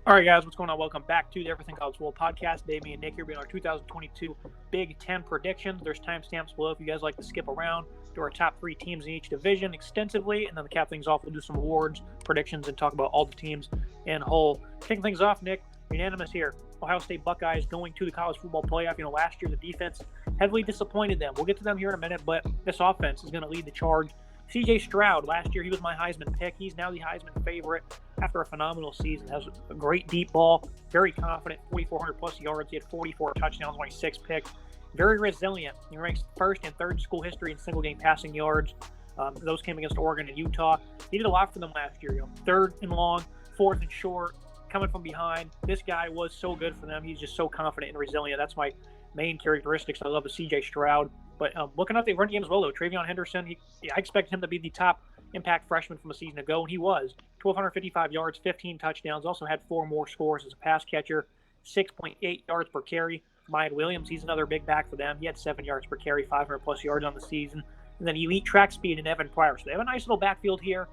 All right, guys, what's going on? Welcome back to the Everything College Football Podcast. Davey and Nick here being our 2022 Big Ten predictions. There's timestamps below if you guys like to skip around, do our top three teams in each division extensively, and then to cap things off, we'll do some awards, predictions, and talk about all the teams in whole. Kicking things off, Nick, unanimous here. Ohio State Buckeyes going to the college football playoff. Last year the defense heavily disappointed them. We'll get to them here in a minute, but this offense is going to lead the charge. C.J. Stroud, last year he was my Heisman pick. He's now the Heisman favorite after a phenomenal season. Has a great deep ball, very confident, 4,400 plus yards. He had 44 touchdowns, only 6 picks. Very resilient. He ranks first and third in school history in single game passing yards. Those came against Oregon and Utah. He did a lot for them last year. Third and long, fourth and short, coming from behind. This guy was so good for them. He's just so confident and resilient. That's my main characteristics I love of C.J. Stroud. But looking at the run game as well, though, TreVeyon Henderson, I expected him to be the top impact freshman from a season ago, and he was. 1,255 yards, 15 touchdowns, also had 4 more scores as a pass catcher, 6.8 yards per carry. Myatt Williams, he's another big back for them. He had 7 yards per carry, 500-plus yards on the season. And then elite track speed in Evan Pryor. So they have a nice little backfield here.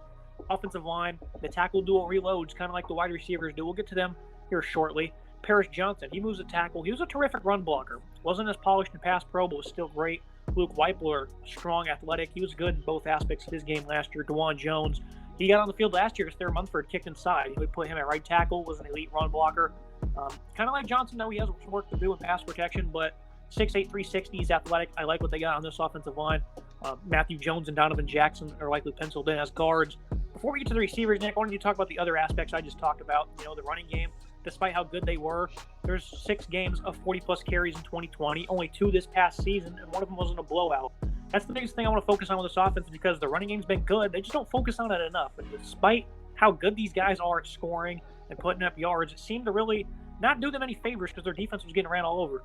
Offensive line, the tackle duo reloads, kind of like the wide receivers do. We'll get to them here shortly. Paris Johnson, he moves the tackle. He was a terrific run blocker. Wasn't as polished in pass pro, but was still great. Luke Weipler, strong, athletic. He was good in both aspects of his game last year. DeJuan Jones, he got on the field last year because Thayer Munford kicked inside. He would put him at right tackle, was an elite run blocker. Kind of like Johnson, though, he has some work to do in pass protection, but 6'8", 360, he's athletic. I like what they got on this offensive line. Matthew Jones and Donovan Jackson are likely penciled in as guards. Before we get to the receivers, Nick, I wanted you to talk about the other aspects I just talked about. The running game. Despite how good they were, there's 6 games of 40-plus carries in 2020, only 2 this past season, and one of them wasn't a blowout. That's the biggest thing I want to focus on with this offense because the running game's been good. They just don't focus on it enough. And despite how good these guys are at scoring and putting up yards, it seemed to really not do them any favors because their defense was getting ran all over.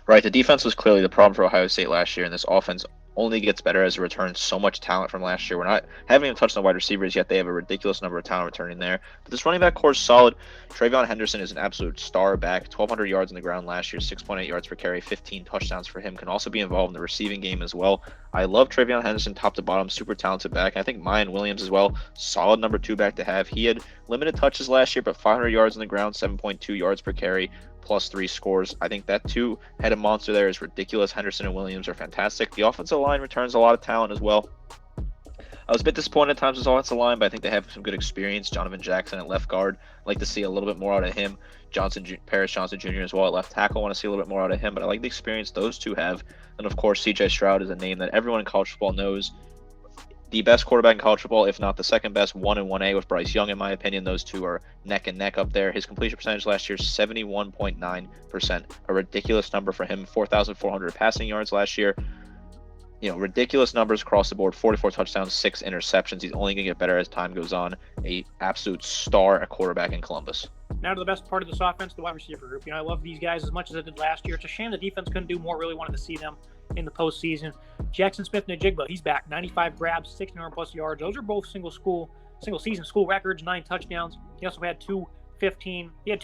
Right, the defense was clearly the problem for Ohio State last year, and this offense only gets better as it returns so much talent from last year. Haven't even touched on the wide receivers yet. They have a ridiculous number of talent returning there. But this running back core is solid. TreVeyon Henderson is an absolute star back. 1,200 yards on the ground last year, 6.8 yards per carry, 15 touchdowns for him. Can also be involved in the receiving game as well. I love TreVeyon Henderson top to bottom, super talented back. And I think Myatt Williams as well, solid number 2 back to have. He had limited touches last year, but 500 yards on the ground, 7.2 yards per carry. Plus 3 scores. I think that 2-headed monster there is ridiculous. Henderson and Williams are fantastic. The offensive line returns a lot of talent as well. I was a bit disappointed at times with the offensive line, but I think they have some good experience. Donovan Jackson at left guard. I'd like to see a little bit more out of him. Paris Johnson Jr. as well at left tackle. I want to see a little bit more out of him, but I like the experience those two have. And of course, C.J. Stroud is a name that everyone in college football knows. The best quarterback in college football, if not the second best, 1 and 1A with Bryce Young, in my opinion. Those two are neck and neck up there. His completion percentage last year, 71.9%. A ridiculous number for him. 4,400 passing yards last year. Ridiculous numbers across the board. 44 touchdowns, 6 interceptions. He's only going to get better as time goes on. A absolute star at quarterback in Columbus. Now to the best part of this offense, the wide receiver group. I love these guys as much as I did last year. It's a shame the defense couldn't do more. Really wanted to see them in the postseason. Jackson Smith-Njigba, he's back. 95 grabs, 1,600-plus yards. Those are both single-season school records, 9 touchdowns. He also had 2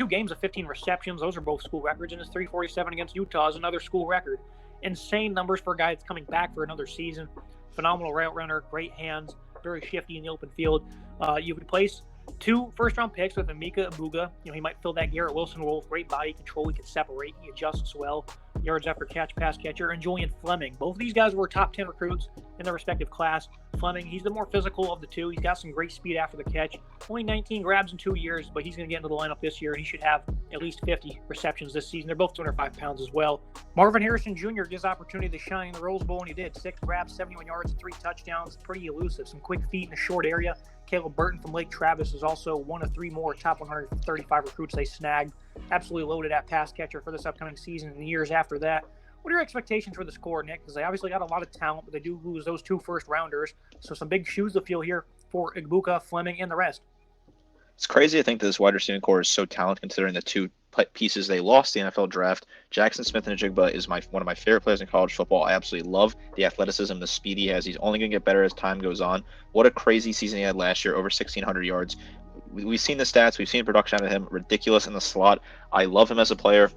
games of 15 receptions. Those are both school records. And his 347 against Utah is another school record. Insane numbers for a guy that's coming back for another season. Phenomenal route runner, great hands, very shifty in the open field. You replace 2 first-round picks with Emeka Egbuka. He might fill that Garrett Wilson role with great body control. He can separate. He adjusts well. Yards after catch, pass catcher. And Julian Fleming. Both of these guys were top 10 recruits in their respective class. Fleming, he's the more physical of the two. He's got some great speed after the catch. Only 19 grabs in 2 years, but he's going to get into the lineup this year, and he should have at least 50 receptions this season. They're both 205 pounds as well. Marvin Harrison Jr. gets opportunity to shine in the Rose Bowl, and he did. 6 grabs, 71 yards, and 3 touchdowns. Pretty elusive. Some quick feet in a short area. Caleb Burton from Lake Travis is also one of 3 more top 135 recruits they snagged. Absolutely loaded at pass catcher for this upcoming season and the years after that. What are your expectations for this core, Nick? Because they obviously got a lot of talent, but they do lose those 2 first-rounders. So some big shoes to fill here for Egbuka, Fleming, and the rest. It's crazy to think that this wide receiving core is so talented considering the 2 pieces they lost the NFL draft. Jackson Smith-Njigba is one of my favorite players in college football. I absolutely love the athleticism, the speed he has. He's only going to get better as time goes on. What a crazy season he had last year, over 1,600 yards. We've seen the stats. We've seen production out of him. Ridiculous in the slot. I love him as a player.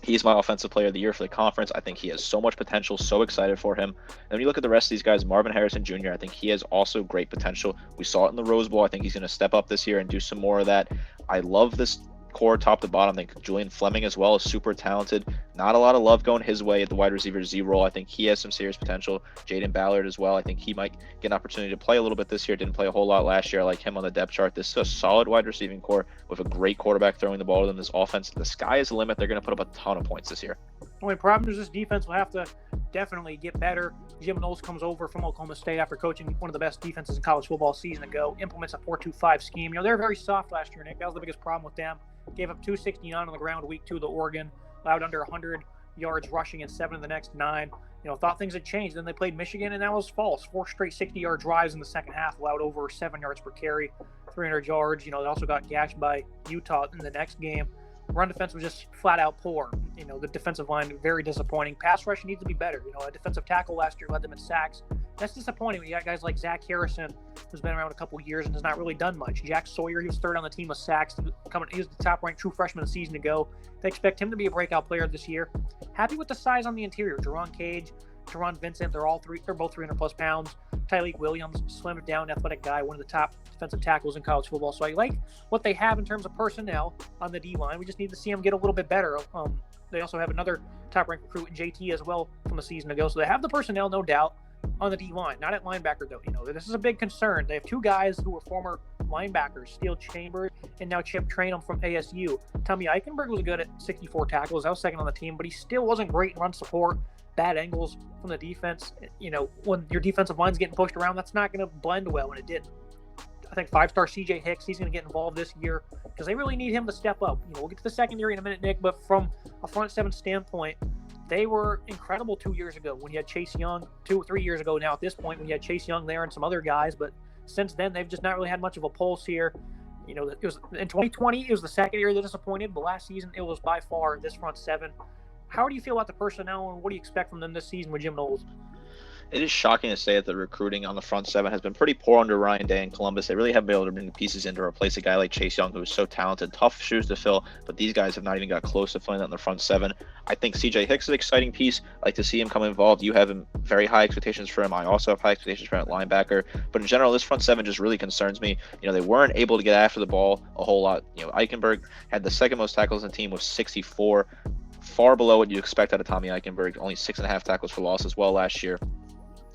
He's my offensive player of the year for the conference. I think he has so much potential, so excited for him. And when you look at the rest of these guys, Marvin Harrison Jr., I think he has also great potential. We saw it in the Rose Bowl. I think he's going to step up this year and do some more of that. I love this core top to bottom. I think Julian Fleming as well is super talented. Not a lot of love going his way at the wide receiver Z role. I think he has some serious potential. Jaden Ballard as well. I think he might get an opportunity to play a little bit this year. Didn't play a whole lot last year. I like him on the depth chart. This is a solid wide receiving core with a great quarterback throwing the ball to them. This offense, the sky is the limit. They're going to put up a ton of points this year. The only problem is this defense will have to definitely get better. Jim Knowles comes over from Oklahoma State after coaching one of the best defenses in college football a season ago, implements a 4-2-5 scheme. You know, they're very soft last year, Nick. That was the biggest problem with them. Gave up 269 on the ground week 2 to Oregon, allowed under 100 yards rushing in 7 of the next 9. You know, thought things had changed. Then they played Michigan, and that was false. 4 straight 60-yard drives in the second half, allowed over 7 yards per carry, 300 yards. You know, they also got gashed by Utah in the next game. Run defense was just flat out poor. You know, the defensive line, very disappointing. Pass rush needs to be better. You know, a defensive tackle last year led them in sacks. That's disappointing when you got guys like Zach Harrison, who's been around a couple years and has not really done much. Jack Sawyer, he was third on the team with sacks. He was the top-ranked true freshman a season ago. They expect him to be a breakout player this year. Happy with the size on the interior. Jerron Cage, Teron Vincent, they're both 300-plus pounds. Tyleik Williams, slimmed down, athletic guy, one of the top defensive tackles in college football. So I like what they have in terms of personnel on the D-line. We just need to see them get a little bit better. They also have another top-ranked recruit in JT as well from a season ago. So they have the personnel, no doubt, on the D-line. Not at linebacker, though. You know, this is a big concern. They have 2 guys who were former linebackers, Steele Chambers and now Chip Trainum from ASU. Tommy Eichenberg was good at 64 tackles. I was second on the team, but he still wasn't great in run support. Bad angles from the defense. You know, when your defensive line's getting pushed around, that's not going to blend well, and it didn't. I think 5-star CJ Hicks, he's going to get involved this year because they really need him to step up. You know, we'll get to the secondary in a minute, Nick, but from a front 7 standpoint, they were incredible 2 years ago when you had Chase Young, 2 or 3 years ago now at this point when you had Chase Young there and some other guys, but since then they've just not really had much of a pulse here. You know, it was in 2020, it was the secondary that disappointed, but last season it was by far this front 7. How do you feel about the personnel, and what do you expect from them this season with Jim Knowles? It is shocking to say that the recruiting on the front 7 has been pretty poor under Ryan Day in Columbus. They really haven't been able to bring the pieces in to replace a guy like Chase Young, who is so talented. Tough shoes to fill, but these guys have not even got close to filling that in the front 7. I think CJ Hicks is an exciting piece. I like to see him come involved. You have very high expectations for him. I also have high expectations for him at linebacker. But in general, this front 7 just really concerns me. You know, they weren't able to get after the ball a whole lot. You know, Eichenberg had the second most tackles in the team with 64. Far below what you expect out of Tommy Eichenberg. Only 6.5 tackles for loss as well last year.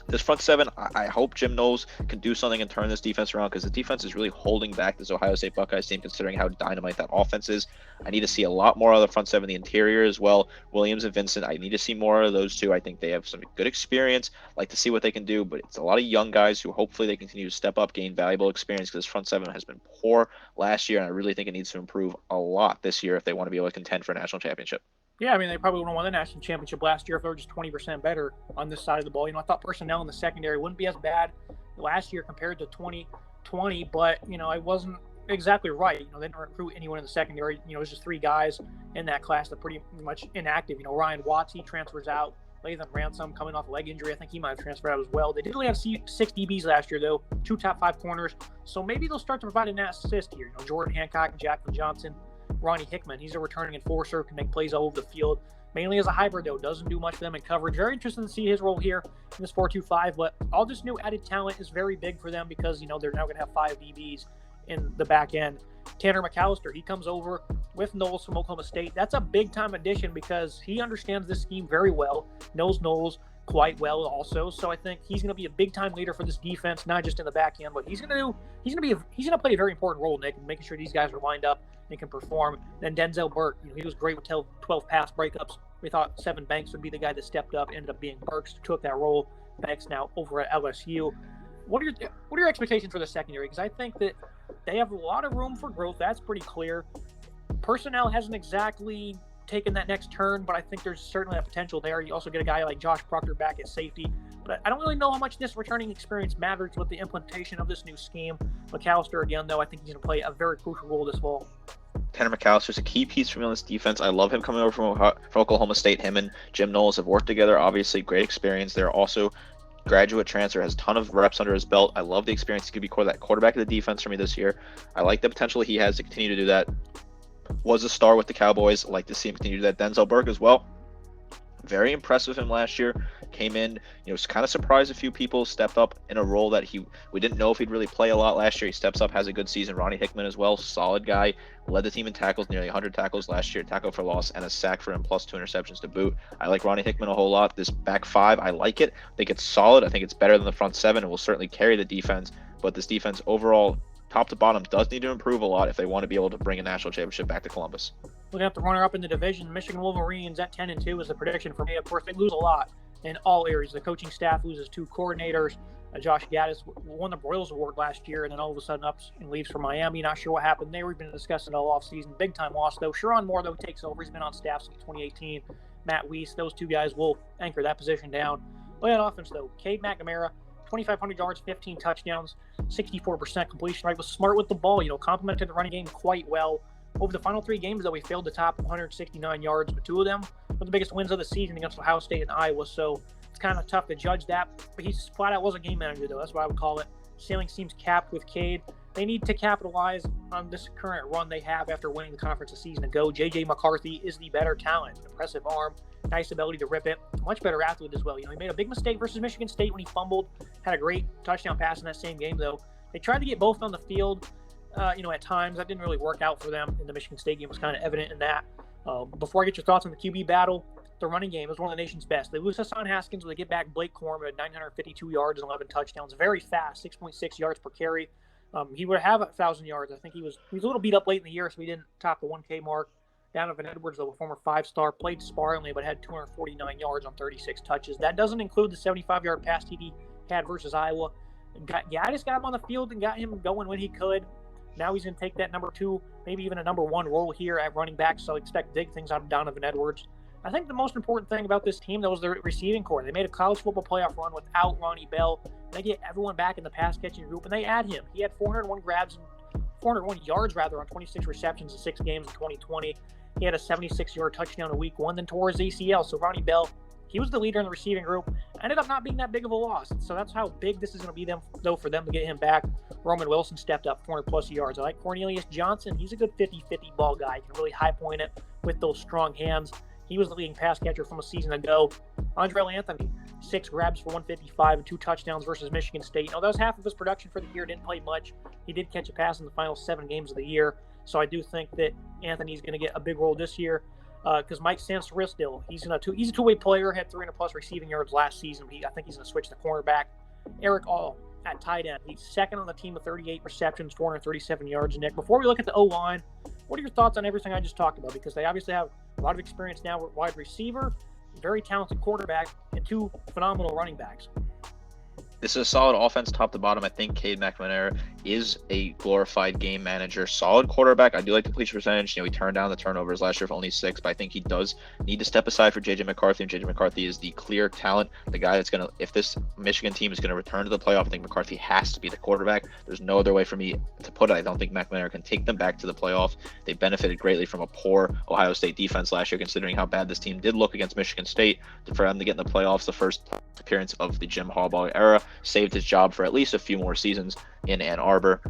This front 7, I hope Jim Knowles can do something and turn this defense around, because the defense is really holding back this Ohio State Buckeyes team, considering how dynamite that offense is. I need to see a lot more of the front 7, the interior as well. Williams and Vincent, I need to see more of those two. I think they have some good experience. Like to see what they can do, but it's a lot of young guys who hopefully they continue to step up, gain valuable experience, because this front 7 has been poor last year, and I really think it needs to improve a lot this year if they want to be able to contend for a national championship. Yeah, I mean, they probably would have won the national championship last year if they were just 20% better on this side of the ball. You know, I thought personnel in the secondary wouldn't be as bad last year compared to 2020, but, you know, I wasn't exactly right. You know, they didn't recruit anyone in the secondary. You know, it was just 3 guys in that class that pretty much inactive. You know, Ryan Watts, he transfers out. Lathan Ransom coming off a leg injury. I think he might have transferred out as well. They did only have 6 DBs last year, though. 2 top 5 corners. So maybe they'll start to provide an assist here. You know, Jordan Hancock, Jacqueline Johnson, Ronnie Hickman, he's a returning enforcer, can make plays all over the field. Mainly as a hybrid, though, doesn't do much for them in coverage. Very interested to see his role here in this 4-2-5, but all this new added talent is very big for them because, you know, they're now going to have 5 DBs in the back end. Tanner McAllister, he comes over with Knowles from Oklahoma State. That's a big-time addition because he understands this scheme very well, knows Knowles quite well also. So I think he's going to be a big-time leader for this defense, not just in the back end, but he's going to play a very important role, Nick, in making sure these guys are lined up and can perform. Then Denzel Burke, you know, he was great with 12 pass breakups. We thought Seven Banks would be the guy that stepped up. Ended up being Burks, who took that role. Banks now over at LSU. What are your expectations for the secondary? Because I think that they have a lot of room for growth. That's pretty clear. Personnel hasn't exactly taken that next turn, but I think there's certainly a potential there. You also get a guy like Josh Proctor back at safety. But I don't really know how much this returning experience matters with the implementation of this new scheme. McAllister, again, though, I think he's going to play a very crucial role this fall. Tanner McAllister is a key piece for me on this defense. I love him coming over from Oklahoma State. Him and Jim Knowles have worked together. Obviously, great experience. They're also graduate transfer, has a ton of reps under his belt. I love the experience. He could be that quarterback of the defense for me this year. I like the potential he has to continue to do that. was a star with the Cowboys. Like to see him continue that. Denzel Burke as well. Very impressed with him last year. Came in, kind of surprised a few people. Stepped up in a role that we didn't know if he'd really play a lot last year. He steps up, has a good season. Ronnie Hickman as well, solid guy. Led the team in tackles, nearly 100 tackles last year, tackle for loss, and a sack for him, plus 2 interceptions to boot. I like Ronnie Hickman a whole lot. This back five, I like it. I think it's solid. I think it's better than the front seven, and will certainly carry the defense. But this defense overall, top to bottom, does need to improve a lot if they want to be able to bring a national championship back to Columbus. Looking at the runner-up in the division, Michigan Wolverines at 10-2 is the prediction for me. Of course, they lose a lot in all areas. The coaching staff loses 2 coordinators. Josh Gaddis won the Broyles Award last year, and then all of a sudden ups and leaves for Miami. Not sure what happened there. We've been discussing it all offseason. Big-time loss, though. Sharon Moore, though, takes over. He's been on staff since 2018. Matt Weiss, those 2 guys will anchor that position down. Look at offense, though. Cade McNamara, 2,500 yards, 15 touchdowns, 64% completion rate. Was smart with the ball, complemented the running game quite well. Over the final 3 games, though, we failed to top 169 yards, but 2 of them were the biggest wins of the season against Ohio State and Iowa, so it's kind of tough to judge that. But he's flat out was a game manager, though. That's what I would call it. Ceiling seems capped with Cade. They need to capitalize on this current run they have after winning the conference a season ago. J.J. McCarthy is the better talent. Impressive arm, nice ability to rip it. Much better athlete as well. He made a big mistake versus Michigan State when he fumbled. Had a great touchdown pass in that same game, though. They tried to get both on the field. At times that didn't really work out for them. In the Michigan State game was kind of evident in that. Before I get your thoughts on the QB battle, the running game is one of the nation's best. They lose Hassan Haskins, but they get back Blake Corum at 952 yards and 11 touchdowns. Very fast, 6.6 yards per carry. He would have 1,000 yards. I think he was a little beat up late in the year, so he didn't top the 1K mark. Donovan Edwards, though, a former 5-star, played sparingly, but had 249 yards on 36 touches. That doesn't include the 75-yard pass TD had versus Iowa. Gaddis got him on the field and got him going when he could. Now he's going to take that number 2, maybe even a number 1 role here at running back, so expect big things out of Donovan Edwards. I think the most important thing about this team, though, was their receiving core. They made a college football playoff run without Ronnie Bell. They get everyone back in the pass-catching group, and they add him. He had 401 yards on 26 receptions in 6 games in 2020. He had a 76-yard touchdown in week 1, then tore his ACL. So Ronnie Bell, he was the leader in the receiving group. Ended up not being that big of a loss. So that's how big this is going to be, for them to get him back. Roman Wilson stepped up 400-plus yards. I like Cornelius Johnson. He's a good 50-50 ball guy. He can really high-point it with those strong hands. He was the leading pass catcher from a season ago. Andrell Anthony, 6 grabs for 155 and 2 touchdowns versus Michigan State. That was half of his production for the year. Didn't play much. He did catch a pass in the final 7 games of the year. So I do think that Anthony's going to get a big role this year. Because Mike Sansaristil, he's a two-way player, had 300-plus receiving yards last season. I think he's going to switch to cornerback. Eric All at tight end. He's second on the team with 38 receptions, 437 yards. Nick, before we look at the O-line, what are your thoughts on everything I just talked about? Because they obviously have a lot of experience now with wide receiver, very talented quarterback, and 2 phenomenal running backs. This is a solid offense top to bottom. I think Cade McNamara is a glorified game manager, solid quarterback. I do like the completion percentage. He turned down the turnovers last year for only 6, but I think he does need to step aside for J.J. McCarthy, and J.J. McCarthy is the clear talent, the guy that's going to, if this Michigan team is going to return to the playoff, I think McCarthy has to be the quarterback. There's no other way for me to put it. I don't think McNamara can take them back to the playoff. They benefited greatly from a poor Ohio State defense last year, considering how bad this team did look against Michigan State. For them to get in the playoffs, the first appearance of the Jim Harbaugh era, saved his job for at least a few more seasons in Ann Arbor.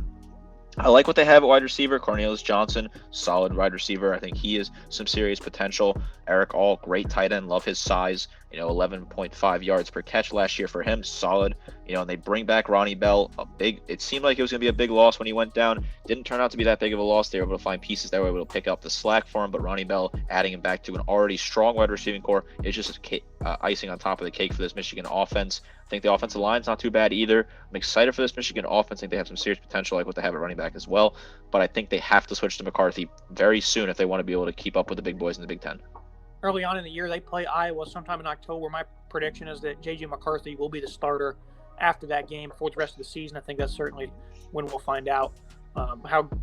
I like what they have at wide receiver. Cornelius Johnson, solid wide receiver. I think he is some serious potential. Eric All, great tight end. Love his size. 11.5 yards per catch last year for him. Solid. And they bring back Ronnie Bell. It seemed like it was going to be a big loss when he went down. Didn't turn out to be that big of a loss. They were able to find pieces that were able to pick up the slack for him. But Ronnie Bell, adding him back to an already strong wide receiving core, is just icing on top of the cake for this Michigan offense. I think the offensive line's not too bad either. I'm excited for this Michigan offense. I think they have some serious potential, like what they have at running back as well. But I think they have to switch to McCarthy very soon if they want to be able to keep up with the big boys in the Big Ten. Early on in the year, they play Iowa sometime in October. My prediction is that J.J. McCarthy will be the starter after that game for the rest of the season. I think that's certainly when we'll find out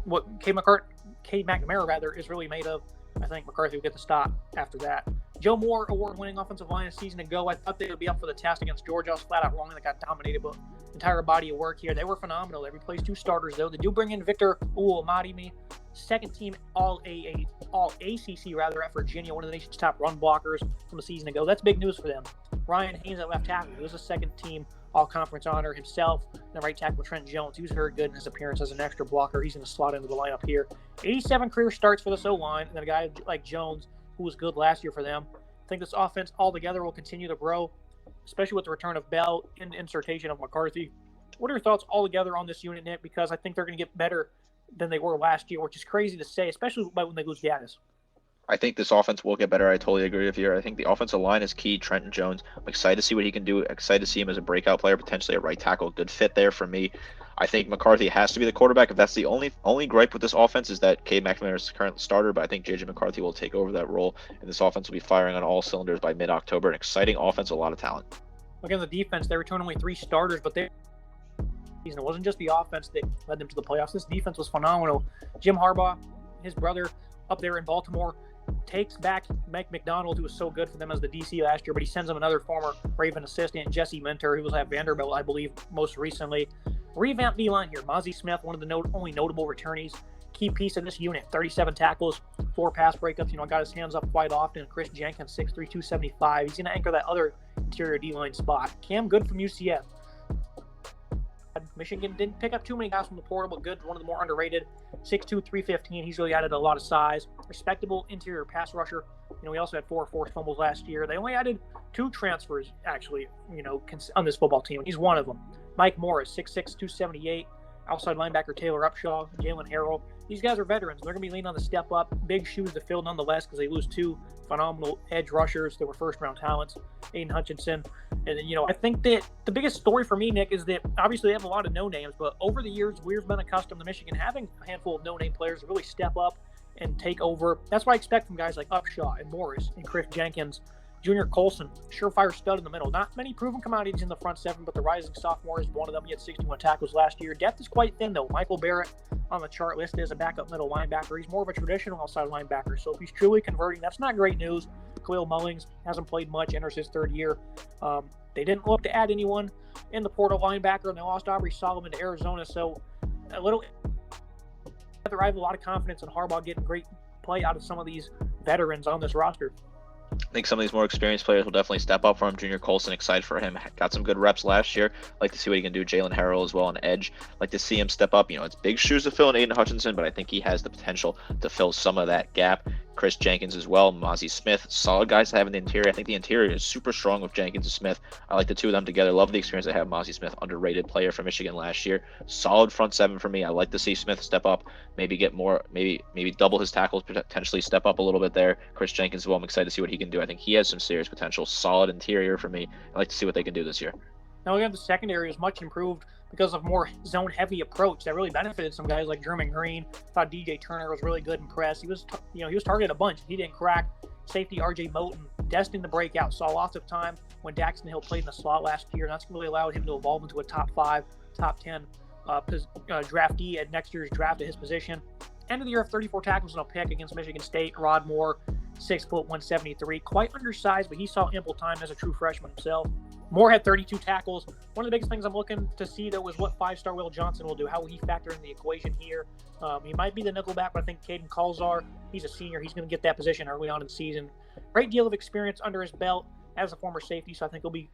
what Cade McNamara is really made of. I think McCarthy will get the stop after that. Joe Moore, award-winning offensive line a season ago. I thought they would be up for the test against Georgia. I was flat out wrong. They got dominated, but entire body of work here. They were phenomenal. They replaced 2 starters, though. They do bring in Victor Uomadimi, second team All-ACC at Virginia, one of the nation's top run blockers from a season ago. That's big news for them. Ryan Haynes at left tackle. He was a second team all-conference honor himself. And right tackle Trent Jones, he was very good in his appearance as an extra blocker. He's going to slot into the lineup here. 87 career starts for this O-line, and then a guy like Jones, who was good last year for them. I think this offense altogether will continue to grow, especially with the return of Bell and insertion of McCarthy. What are your thoughts altogether on this unit, Nick? Because I think they're going to get better than they were last year, which is crazy to say, especially when they lose Gaddis. I think this offense will get better. I totally agree with you. I think the offensive line is key. Trenton Jones, I'm excited to see what he can do. Excited to see him as a breakout player, potentially a right tackle. Good fit there for me. I think McCarthy has to be the quarterback. If that's the only gripe with this offense is that Cade McNamara is the current starter, but I think J.J. McCarthy will take over that role, and this offense will be firing on all cylinders by mid-October. An exciting offense, a lot of talent. Again, the defense, they returned only 3 starters, but it wasn't just the offense that led them to the playoffs. This defense was phenomenal. Jim Harbaugh, his brother up there in Baltimore, takes back Mike McDonald, who was so good for them as the DC last year, but he sends them another former Raven assistant, Jesse Minter, who was at Vanderbilt, I believe, most recently. Revamped D-line here. Mozzie Smith, one of the only notable returnees. Key piece of this unit, 37 tackles, 4 pass breakups. Got his hands up quite often. Chris Jenkins, 6'3", 275. He's going to anchor that other interior D-line spot. Cam Good from UCF. Michigan didn't pick up too many guys from the portal, but Good, one of the more underrated, 6'2", 315. He's really added a lot of size. Respectable interior pass rusher. We also had 4 forced fumbles last year. They only added 2 transfers, actually, on this football team. He's one of them. Mike Morris, 6'6", 278. Outside linebacker Taylor Upshaw, Jalen Harrell. These guys are veterans. They're going to be leaning on the step up. Big shoes to fill nonetheless because they lose 2 phenomenal edge rushers that were first-round talents, Aiden Hutchinson. And then, I think that the biggest story for me, Nick, is that obviously they have a lot of no-names, but over the years, we've been accustomed to Michigan having a handful of no-name players to really step up and take over. That's what I expect from guys like Upshaw and Morris and Chris Jenkins. Junior Colson, surefire stud in the middle. Not many proven commodities in the front 7, but the rising sophomore is one of them. He had 61 tackles last year. Depth is quite thin, though. Michael Barrett on the chart listed as a backup middle linebacker. He's more of a traditional outside linebacker, so if he's truly converting, that's not great news. Khalil Mullings hasn't played much, enters his 3rd year. They didn't look to add anyone in the portal linebacker, and they lost Aubrey Solomon to Arizona, so I have a lot of confidence in Harbaugh getting great play out of some of these veterans on this roster. I think some of these more experienced players will definitely step up for him. Junior Colson, excited for him. Got some good reps last year. Like to see what he can do. Jalen Harrell as well on edge. Like to see him step up. It's big shoes to fill in Aiden Hutchinson, but I think he has the potential to fill some of that gap. Chris Jenkins as well. Mozzie Smith. Solid guys to have in the interior. I think the interior is super strong with Jenkins and Smith. I like the 2 of them together. Love the experience they have. Mozzie Smith, underrated player from Michigan last year. Solid front 7 for me. I like to see Smith step up. Maybe get more, maybe double his tackles, potentially step up a little bit there. Chris Jenkins as well. I'm excited to see what he can do. I think he has some serious potential. Solid interior for me. I like to see what they can do this year. Now we have the secondary is much improved because of more zone-heavy approach that really benefited some guys like German Green. Thought DJ Turner was really good in press. He was targeted a bunch. He didn't crack. Safety RJ Moten, destined to break out. Saw lots of time when Daxton Hill played in the slot last year, and that's really allowed him to evolve into a top 5, top 10 draftee at next year's draft at his position. End of the year, 34 tackles and a pick against Michigan State. Rod Moore, 6 foot 173, quite undersized, but he saw ample time as a true freshman himself. Moore had 32 tackles. One of the biggest things I'm looking to see, though, is what 5-star Will Johnson will do. How will he factor in the equation here? He might be the nickelback, but I think Caden Calzar, he's a senior. He's going to get that position early on in the season. Great deal of experience under his belt as a former safety, so I think he'll be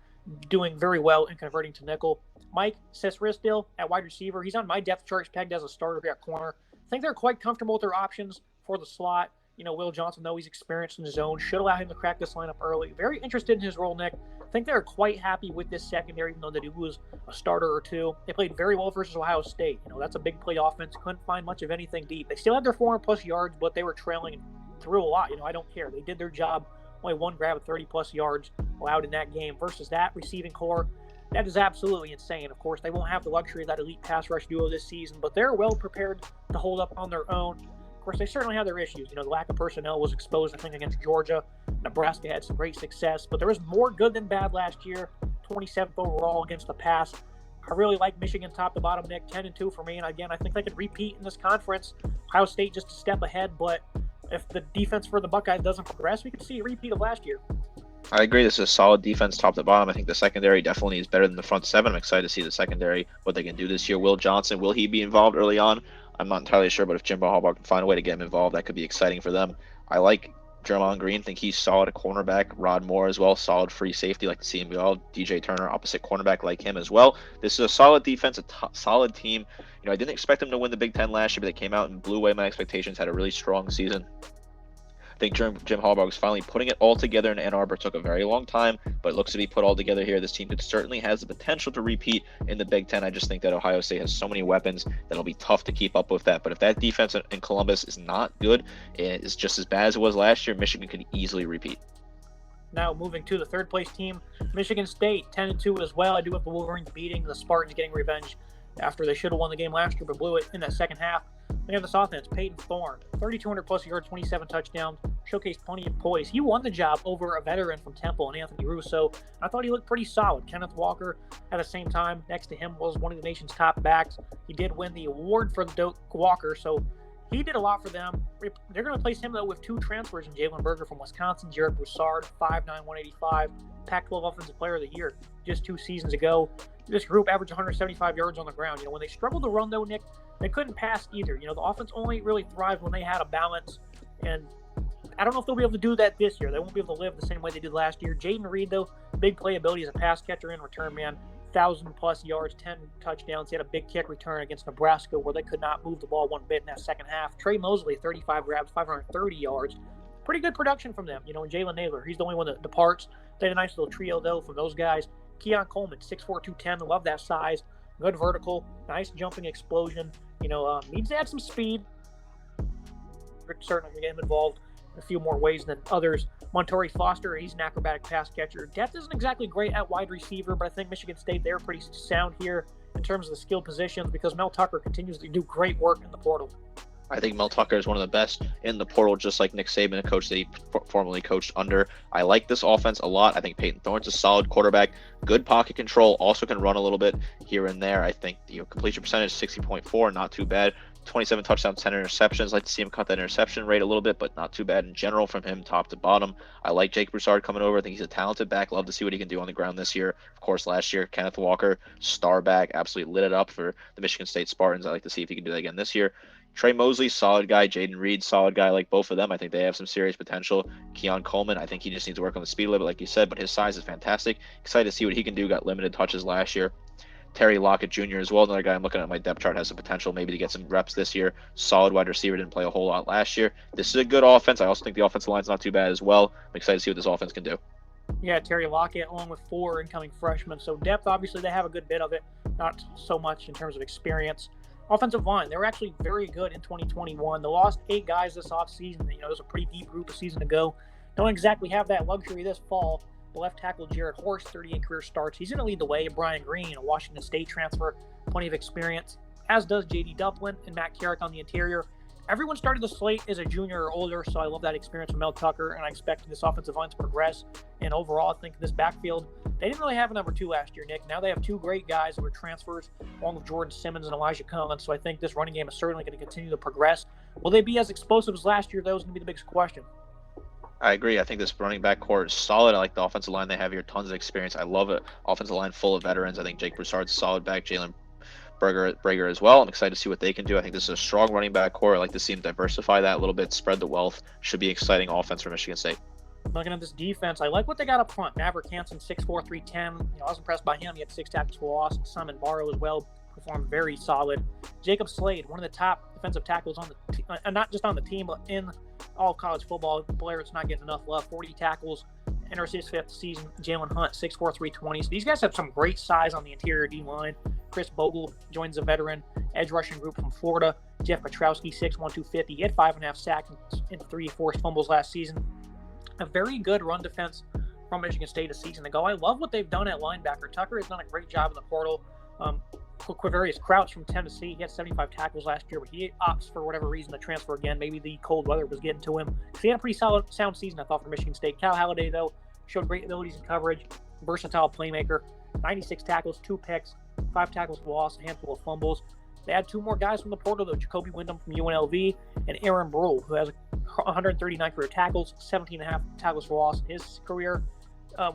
doing very well in converting to nickel. Mike Sesrisdale at wide receiver. He's on my depth chart. He's pegged as a starter here at corner. I think they're quite comfortable with their options for the slot. Will Johnson, though he's experienced in the zone, should allow him to crack this lineup early. Very interested in his role, Nick. I think they're quite happy with this secondary, even though they do lose a starter or 2. They played very well versus Ohio State. That's a big play offense. Couldn't find much of anything deep. They still had their 400-plus yards, but they were trailing through a lot. I don't care. They did their job. Only 1 grab of 30-plus yards allowed in that game. Versus that receiving core, that is absolutely insane. Of course, they won't have the luxury of that elite pass rush duo this season, but they're well prepared to hold up on their own. Of course, they certainly have their issues. The lack of personnel was exposed, I think, against Georgia. Nebraska had some great success, but there was more good than bad last year. 27th overall against the pass. I really like Michigan top to bottom, Nick. 10-2 for me, and again, I think they could repeat in this conference. Ohio State just a step ahead, but if the defense for the Buckeyes doesn't progress, we could see a repeat of last year. I agree. This is a solid defense top to bottom. I think the secondary definitely is better than the front 7. I'm excited to see the secondary, what they can do this year. Will Johnson, will he be involved early on? I'm not entirely sure, but if Jim Harbaugh can find a way to get him involved, that could be exciting for them. I like Jermon Green, think he's solid at cornerback. Rod Moore as well, solid free safety, like to see him go. DJ Turner, opposite cornerback, like him as well. This is a solid defense, solid team. I didn't expect them to win the Big Ten last year, but they came out and blew away my expectations, had a really strong season. I think Jim Harbaugh was finally putting it all together in Ann Arbor. It took a very long time, but it looks to be put all together here. This team certainly has the potential to repeat in the Big Ten. I just think that Ohio State has so many weapons that it'll be tough to keep up with that. But if that defense in Columbus is not good, it's just as bad as it was last year, Michigan could easily repeat. Now moving to the third place team, Michigan State, 10-2 as well. I do have the Wolverines beating the Spartans, getting revenge after they should have won the game last year, but blew it in that second half. We have this offense, Peyton Thorne, 3,200 plus yards, 27 touchdowns, showcased plenty of poise. He won the job over a veteran from Temple and Anthony Russo. I thought he looked pretty solid. Kenneth Walker, at the same time, next to him was one of the nation's top backs. He did win the award for the Walker, so he did a lot for them. They're going to replace him, though, with two transfers in Jalen Berger from Wisconsin, Jared Broussard, 5'9", 185, Pac-12 Offensive Player of the Year just 2 seasons ago. This group averaged 175 yards on the ground. When they struggled to run, though, Nick, they couldn't pass either. The offense only really thrived when they had a balance, and I don't know if they'll be able to do that this year. They won't be able to live the same way they did last year. Jaden Reed, though, big playability as a pass catcher and return man. 1,000-plus yards, 10 touchdowns. He had a big kick return against Nebraska where they could not move the ball one bit in that second half. Trey Mosley, 35 grabs, 530 yards. Pretty good production from them. And Jalen Naylor, he's the only one that departs. They had a nice little trio, though, from those guys. Keon Coleman, 6'4", 210. Love that size. Good vertical. Nice jumping explosion. Needs to add some speed. Certainly get him involved in a few more ways than others. Montori Foster, he's an acrobatic pass catcher. Depth isn't exactly great at wide receiver, but I think Michigan State, they're pretty sound here in terms of the skill positions because Mel Tucker continues to do great work in the portal. I think Mel Tucker is one of the best in the portal, just like Nick Saban, a coach that he formerly coached under. I like this offense a lot. I think Peyton Thorne's a solid quarterback, good pocket control, also can run a little bit here and there. I think completion percentage 60.4, not too bad. 27 touchdowns, 10 interceptions. Like to see him cut that interception rate a little bit, but not too bad in general from him top to bottom. I like Jake Broussard coming over. I think he's a talented back. Love to see what he can do on the ground this year. Of course, last year, Kenneth Walker, star back, absolutely lit it up for the Michigan State Spartans. I like to see if he can do that again this year. Trey Mosley, solid guy. Jaden Reed, solid guy. Like both of them, I think they have some serious potential. Keon Coleman, I think he just needs to work on the speed a little bit, like you said, but his size is fantastic. Excited to see what he can do. Got limited touches last year. Terry Lockett Jr. as well, another guy I'm looking at my depth chart, has the potential maybe to get some reps this year. Solid wide receiver, didn't play a whole lot last year. This is a good offense. I also think the offensive line's not too bad as well. I'm excited to see what this offense can do. Yeah, Terry Lockett along with 4 incoming freshmen. So depth, obviously, they have a good bit of it. Not so much in terms of experience. Offensive line, they were actually very good in 2021. They lost 8 guys this offseason. It was a pretty deep group a season ago. Don't exactly have that luxury this fall. The left tackle Jared Horst, 38 career starts. He's going to lead the way. Brian Green, a Washington State transfer, plenty of experience, as does J.D. Duplin and Matt Carrick on the interior. Everyone started the slate as a junior or older, so I love that experience from Mel Tucker, and I expect this offensive line to progress. And overall, I think this backfield, they didn't really have a number 2 last year, Nick. Now they have 2 great guys that were transfers, along with Jordan Simmons and Elijah Cullen, so I think this running game is certainly going to continue to progress. Will they be as explosive as last year? That was going to be the biggest question. I agree. I think this running back core is solid. I like the offensive line. They have here tons of experience. I love it. Offensive line full of veterans. I think Jake Broussard's a solid back. Jalen Berger as well. I'm excited to see what they can do. I think this is a strong running back core. I like to see them diversify that a little bit, spread the wealth. Should be exciting offense for Michigan State. Looking at this defense, I like what they got up front. Maverick Hansen, 6'4", 310. I was impressed by him. He had 6 tackles for loss. Simon Barrow as well performed very solid. Jacob Slade, one of the top defensive tackles on the not just on the team, but in all college football. Players not getting enough love. 40 tackles, enters his 5th season. Jalen Hunt, 6'4", 320. So these guys have some great size on the interior D-line. Chris Bogle joins a veteran edge rushing group from Florida. Jeff Petrowski, 6'1", 250. He had 5.5 sacks and 3 forced fumbles last season. A very good run defense from Michigan State a season ago. I love what they've done at linebacker. Tucker has done a great job in the portal. Quavarius Crouch from Tennessee, he had 75 tackles last year, but he opts for whatever reason to transfer again. Maybe the cold weather was getting to him. He had a pretty sound season, I thought, for Michigan State. Cal Halliday, though, showed great abilities in coverage, versatile playmaker, 96 tackles, 2 picks, 5 tackles for loss, a handful of fumbles. They had 2 more guys from the portal, though, Jacoby Wyndham from UNLV and Aaron Brule, who has 139 career tackles, 17.5 tackles for loss in his career.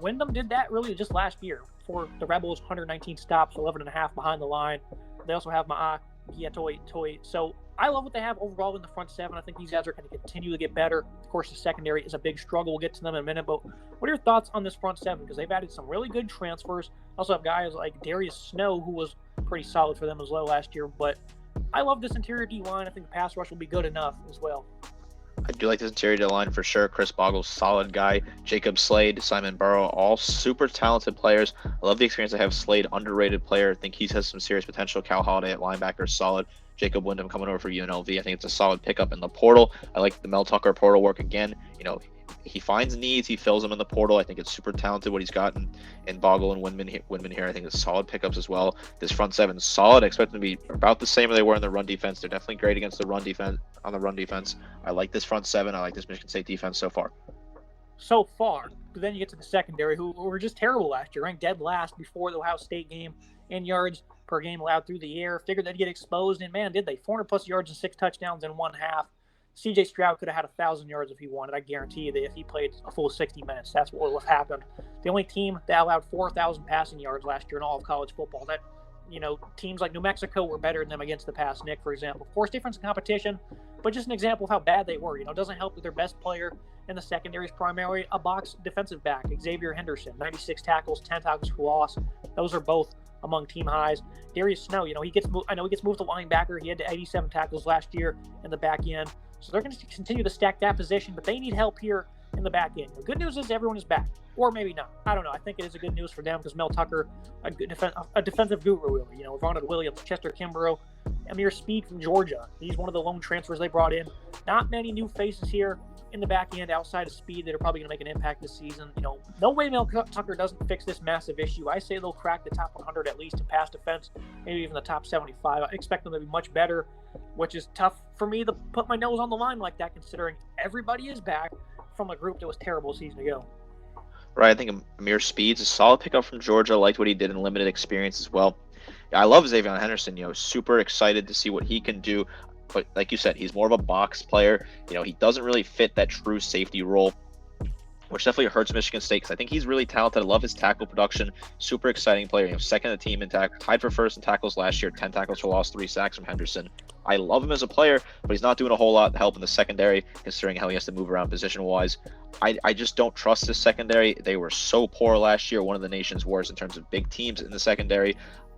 Wyndham did that really just last year for the Rebels, 119 stops, 11.5 behind the line. They also have Ma'a Giatoy. So I love what they have overall in the front seven. I think these guys are going to continue to get better. Of course, the secondary is a big struggle. We'll get to them in a minute. But what are your thoughts on this front seven? Because they've added some really good transfers. Also have guys like Darius Snow, who was pretty solid for them as well last year. But I love this interior D-line. I think the pass rush will be good enough as well. I do like this interior D-line for sure. Chris Boggle's solid guy. Jacob Slade, Simon Burrow, all super talented players. I love the experience I have. Slade, underrated player. I think he has some serious potential. Cal Holiday at linebacker, solid. Jacob Wyndham coming over for UNLV. I think it's a solid pickup in the portal. I like the Mel Tucker portal work again. He finds needs, he fills them in the portal. I think it's super talented what he's gotten in Boggle and Windman here. I think it's solid pickups as well. This front seven is solid. I expect them to be about the same as they were in the run defense. They're definitely great against the run defense. On the run defense, I like this front seven. I like this Michigan State defense so far. But then you get to the secondary, who were just terrible last year, ranked dead last before the Ohio State game in yards per game allowed through the air. Figured they'd get exposed, and man, did they. 400-plus yards and 6 touchdowns in one half. C.J. Stroud could have had 1,000 yards if he wanted. I guarantee you that if he played a full 60 minutes, that's what would have happened. The only team that allowed 4,000 passing yards last year in all of college football. That, teams like New Mexico were better than them against the pass. Nick, for example. Of course, difference in competition, but just an example of how bad they were. It doesn't help that their best player in the secondary is primarily a box defensive back, Xavier Henderson, 96 tackles, 10 tackles for loss. Those are both among team highs. Darius Snow, he gets moved to linebacker. He had 87 tackles last year in the back end. So they're going to continue to stack that position, but they need help here in the back end. The good news is everyone is back, or maybe not. I don't know. I think it is a good news for them because Mel Tucker, a defensive guru, Ronald Williams, Chester Kimbrough, Amir Speed from Georgia. He's one of the lone transfers they brought in. Not many new faces here in the back end outside of Speed that are probably going to make an impact this season. No way Mel Tucker doesn't fix this massive issue. I say they'll crack the top 100 at least in pass defense, maybe even the top 75. I expect them to be much better, which is tough for me to put my nose on the line like that, considering everybody is back from a group that was terrible a season ago. Right, I think Amir Speed's a solid pickup from Georgia. I liked what he did in limited experience as well. I love Xavier Henderson. Super excited to see what he can do. But like you said, he's more of a box player. He doesn't really fit that true safety role, which definitely hurts Michigan State because I think he's really talented. I love his tackle production. Super exciting player. Second in the team in tackle, tied for first in tackles last year. 10 tackles for loss, 3 sacks from Henderson. I love him as a player, but he's not doing a whole lot to help in the secondary, considering how he has to move around position-wise. I just don't trust this secondary. They were so poor last year, one of the nation's worst in terms of big teams in the secondary.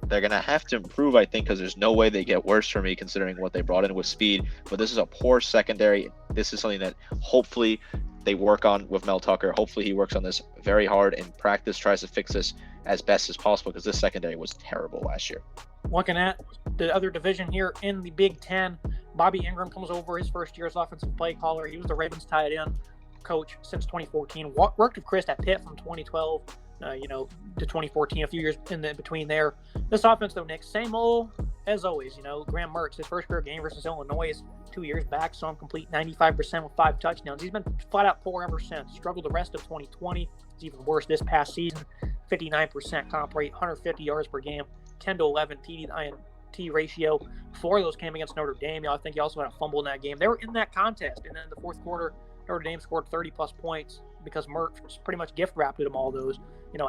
They're going to have to improve, I think, because there's no way they get worse for me considering what they brought in with Speed. But this is a poor secondary. This is something that hopefully they work on with Mel Tucker. Hopefully he works on this very hard in practice, tries to fix this as best as possible because this secondary was terrible last year. Looking at the other division here in the Big Ten, Bobby Ingram comes over his first year as offensive play caller. He was the Ravens tight end coach since 2014. Worked with Chris at Pitt from 2012 to 2014, a few years in between there. This offense, though, Nick, same old as always. Graham Mertz, his first career game versus Illinois 2 years back, saw him complete 95% with 5 touchdowns. He's been flat out poor ever since. Struggled the rest of 2020. It's even worse this past season. 59% comp rate, 150 yards per game, 10 to 11 TD to INT ratio. 4 of those came against Notre Dame. I think he also had a fumble in that game. They were in that contest, and then in the fourth quarter, Notre Dame scored 30-plus points because Mertz pretty much gift-wrapped him all those.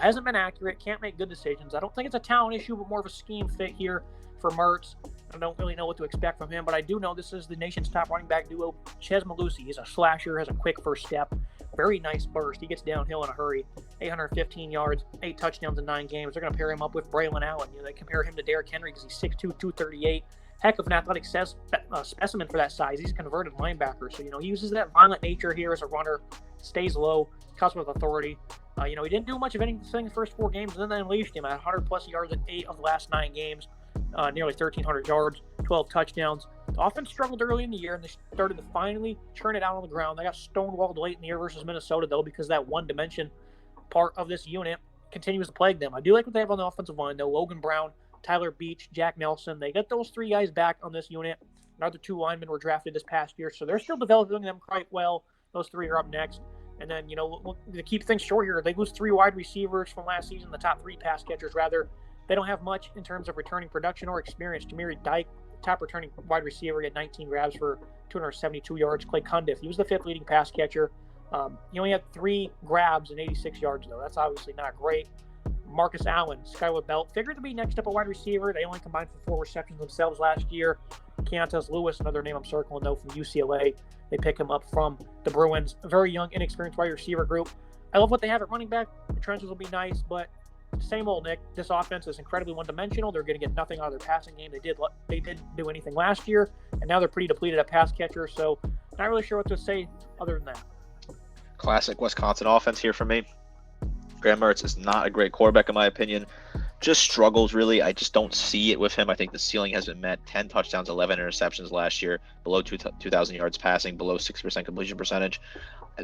Hasn't been accurate, can't make good decisions. I don't think it's a talent issue, but more of a scheme fit here for Mertz. I don't really know what to expect from him, but I do know this is the nation's top running back duo. Chez Malusi is a slasher, has a quick first step, very nice burst. He gets downhill in a hurry. 815 yards, 8 touchdowns in 9 games. They're going to pair him up with Braylon Allen. They compare him to Derrick Henry because he's 6'2", 238. Heck of an athletic specimen for that size. He's a converted linebacker, so he uses that violent nature here as a runner. Stays low, cuts with authority. He didn't do much of anything the first 4 games, and then they unleashed him at 100-plus yards in 8 of the last 9 games. Nearly 1,300 yards, 12 touchdowns. The offense struggled early in the year, and they started to finally churn it out on the ground. They got stonewalled late in the year versus Minnesota, though, because that one-dimension part of this unit continues to plague them. I do like what they have on the offensive line, though. Logan Brown, Tyler Beach, Jack Nelson. They got those 3 guys back on this unit. Another 2 linemen were drafted this past year, so they're still developing them quite well. Those 3 are up next. And then, to keep things short here, they lose 3 wide receivers from last season, the top 3 pass catchers, rather. They don't have much in terms of returning production or experience. Tamiri Dyke, top returning wide receiver, he had 19 grabs for 272 yards. Clay Cundiff, he was the 5th leading pass catcher. He only had 3 grabs and 86 yards, though. That's obviously not great. Marcus Allen, Skylar Belt, figured to be next up a wide receiver. They only combined for 4 receptions themselves last year. Keontae Lewis, another name I'm circling though, from UCLA. They pick him up from the Bruins. A very young, inexperienced wide receiver group. I love what they have at running back. The trenches will be nice, but same old, Nick. This offense is incredibly one-dimensional. They're going to get nothing out of their passing game. They didn't do anything last year, and now they're pretty depleted at pass catcher, so not really sure what to say other than that. Classic Wisconsin offense here for me. Graham Mertz is not a great quarterback in my opinion. Just struggles, really. I just don't see it with him. I think the ceiling has been met. 10 touchdowns, 11 interceptions last year, below 2,000 yards passing, below 6% completion percentage.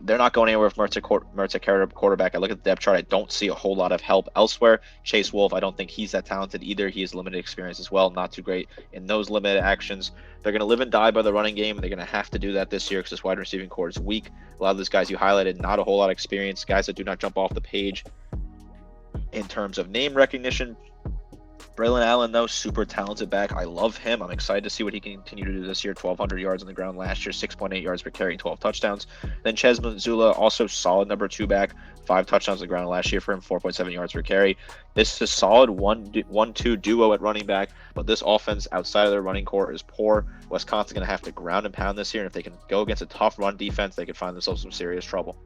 They're not going anywhere with Mertz at quarterback. I look at the depth chart. I don't see a whole lot of help elsewhere. Chase Wolf, I don't think he's that talented either. He has limited experience as well. Not too great in those limited actions. They're going to live and die by the running game. They're going to have to do that this year because this wide receiving core is weak. A lot of those guys you highlighted, not a whole lot of experience. Guys that do not jump off the page in terms of name recognition. Braylon Allen, though, super talented back. I love him. I'm excited to see what he can continue to do this year. 1,200 yards on the ground last year, 6.8 yards per carry, 12 touchdowns. Then Ches Mazzulla, also solid number 2 back, 5 touchdowns on the ground last year for him, 4.7 yards per carry. This is a solid 1-2 duo at running back, but this offense outside of their running core is poor. Wisconsin's going to have to ground and pound this year, and if they can go against a tough run defense, they could find themselves some serious trouble.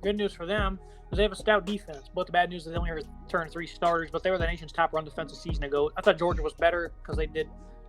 Good news for them is they have a stout defense. But the bad news is they only returned 3 starters, but they were the nation's top run defense a season ago. I thought Georgia was better because they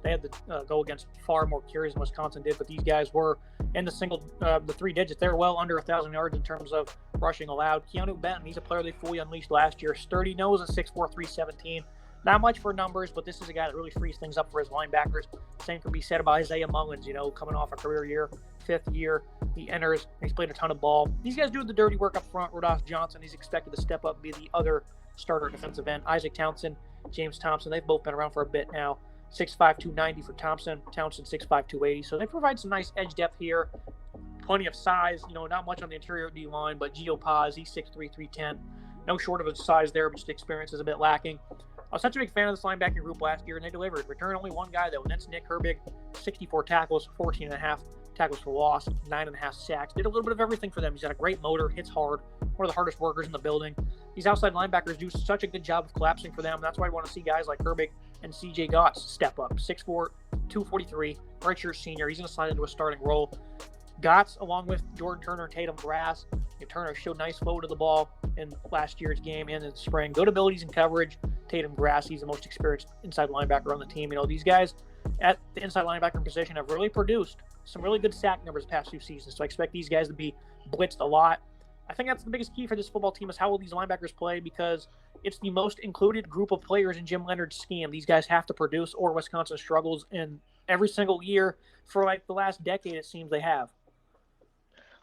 had to go against far more carries than Wisconsin did, but these guys were in the 3 digits. They were well under 1,000 yards in terms of rushing allowed. Keanu Benton, he's a player they fully unleashed last year. Sturdy nose at 6'4", 317. Not much for numbers, but this is a guy that really frees things up for his linebackers. Same can be said about Isaiah Mullins, coming off a career year, 5th year. He enters, he's played a ton of ball. These guys do the dirty work up front. Rodolph Johnson, he's expected to step up and be the other starter defensive end. Isaac Townsend, James Thompson, they've both been around for a bit now. 6'5", 290 for Thompson. Townsend, 6'5", 280. So they provide some nice edge depth here. Plenty of size, not much on the interior D-line, but Gio Paz, he's 6'3", 310. No short of his size there, but just experience is a bit lacking. I was such a big fan of this linebacking group last year, and they delivered. Return only one guy, though, and that's Nick Herbig. 64 tackles, 14.5 tackles for loss, 9.5 sacks. Did a little bit of everything for them. He's got a great motor, hits hard, one of the hardest workers in the building. These outside linebackers do such a good job of collapsing for them. That's why I want to see guys like Herbig and C.J. Gotts step up. 6'4", 243, redshirt senior. He's going to slide into a starting role. Gotts, along with Jordan Turner and Tatum Grass. Turner showed nice flow to the ball in last year's game and in the spring. Good abilities in coverage. Tatum Grass, he's the most experienced inside linebacker on the team. These guys at the inside linebacker position have really produced some really good sack numbers the past 2 seasons. So I expect these guys to be blitzed a lot. I think that's the biggest key for this football team is how will these linebackers play, because it's the most included group of players in Jim Leonard's scheme. These guys have to produce, or Wisconsin struggles in every single year for the last decade. It seems they have.